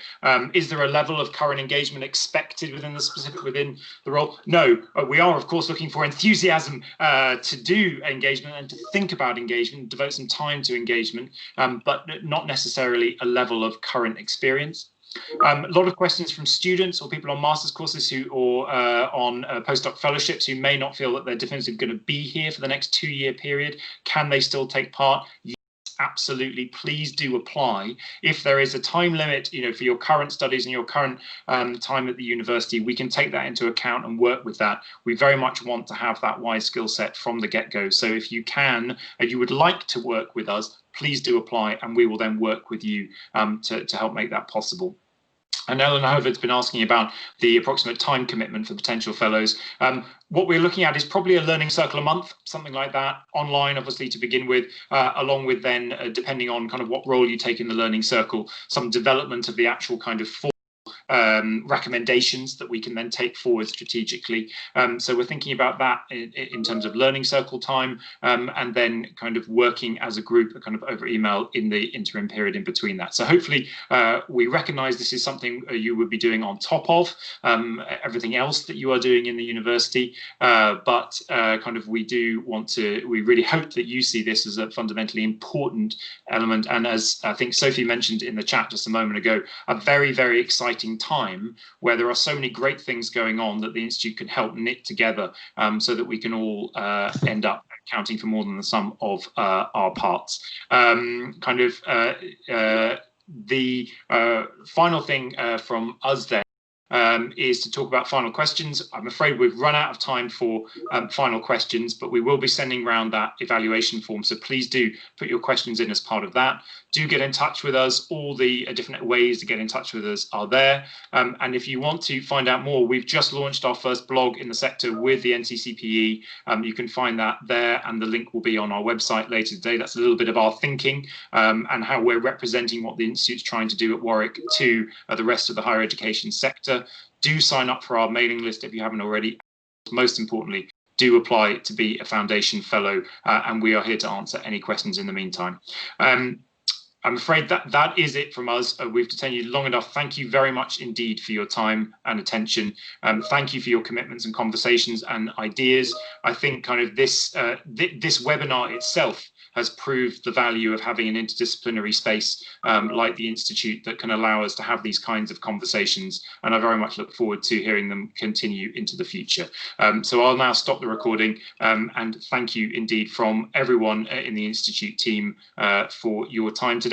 Is there a level of current engagement expected within the role? No, we are of course looking for enthusiasm to do engagement and to think about engagement, devote some time to engagement, but not necessarily a level of current experience. A lot of questions from students or people on master's courses or on postdoc fellowships who may not feel that they're definitively going to be here for the next 2-year period. Can they still take part? Yes, absolutely. Please do apply. If there is a time limit, for your current studies and your current time at the university, we can take that into account and work with that. We very much want to have that WIE skill set from the get-go. So if you can, and you would like to work with us, please do apply, and we will then work with you to help make that possible. And Ellen Hovards been asking about the approximate time commitment for potential fellows. What we're looking at is probably a learning circle a month, something like that, online, obviously, to begin with, along with then, depending on kind of what role you take in the learning circle, some development of the actual kind of recommendations that we can then take forward strategically. So we're thinking about that in terms of learning circle time, and then kind of working as a group kind of over email in the interim period in between that. So hopefully we recognise this is something you would be doing on top of everything else that you are doing in the university, but kind of we really hope that you see this as a fundamentally important element, and as I think Sophie mentioned in the chat just a moment ago, a very, very exciting time where there are so many great things going on that the Institute can help knit together, so that we can all end up accounting for more than the sum of our parts. The final thing from us then is to talk about final questions. I'm afraid we've run out of time for final questions, but we will be sending around that evaluation form. So please do put your questions in as part of that. Do get in touch with us. All the different ways to get in touch with us are there. And if you want to find out more, we've just launched our first blog in the sector with the NCCPE. You can find that there, and the link will be on our website later today. That's a little bit of our thinking and how we're representing what the Institute's trying to do at Warwick to the rest of the higher education sector. Do sign up for our mailing list if you haven't already. Most importantly, do apply to be a Foundation Fellow, and we are here to answer any questions in the meantime. I'm afraid that is it from us. We've detained you long enough. Thank you very much indeed for your time and attention. Thank you for your commitments and conversations and ideas. I think kind of this webinar itself has proved the value of having an interdisciplinary space like the Institute that can allow us to have these kinds of conversations. And I very much look forward to hearing them continue into the future. So I'll now stop the recording, and thank you indeed from everyone in the Institute team for your time today.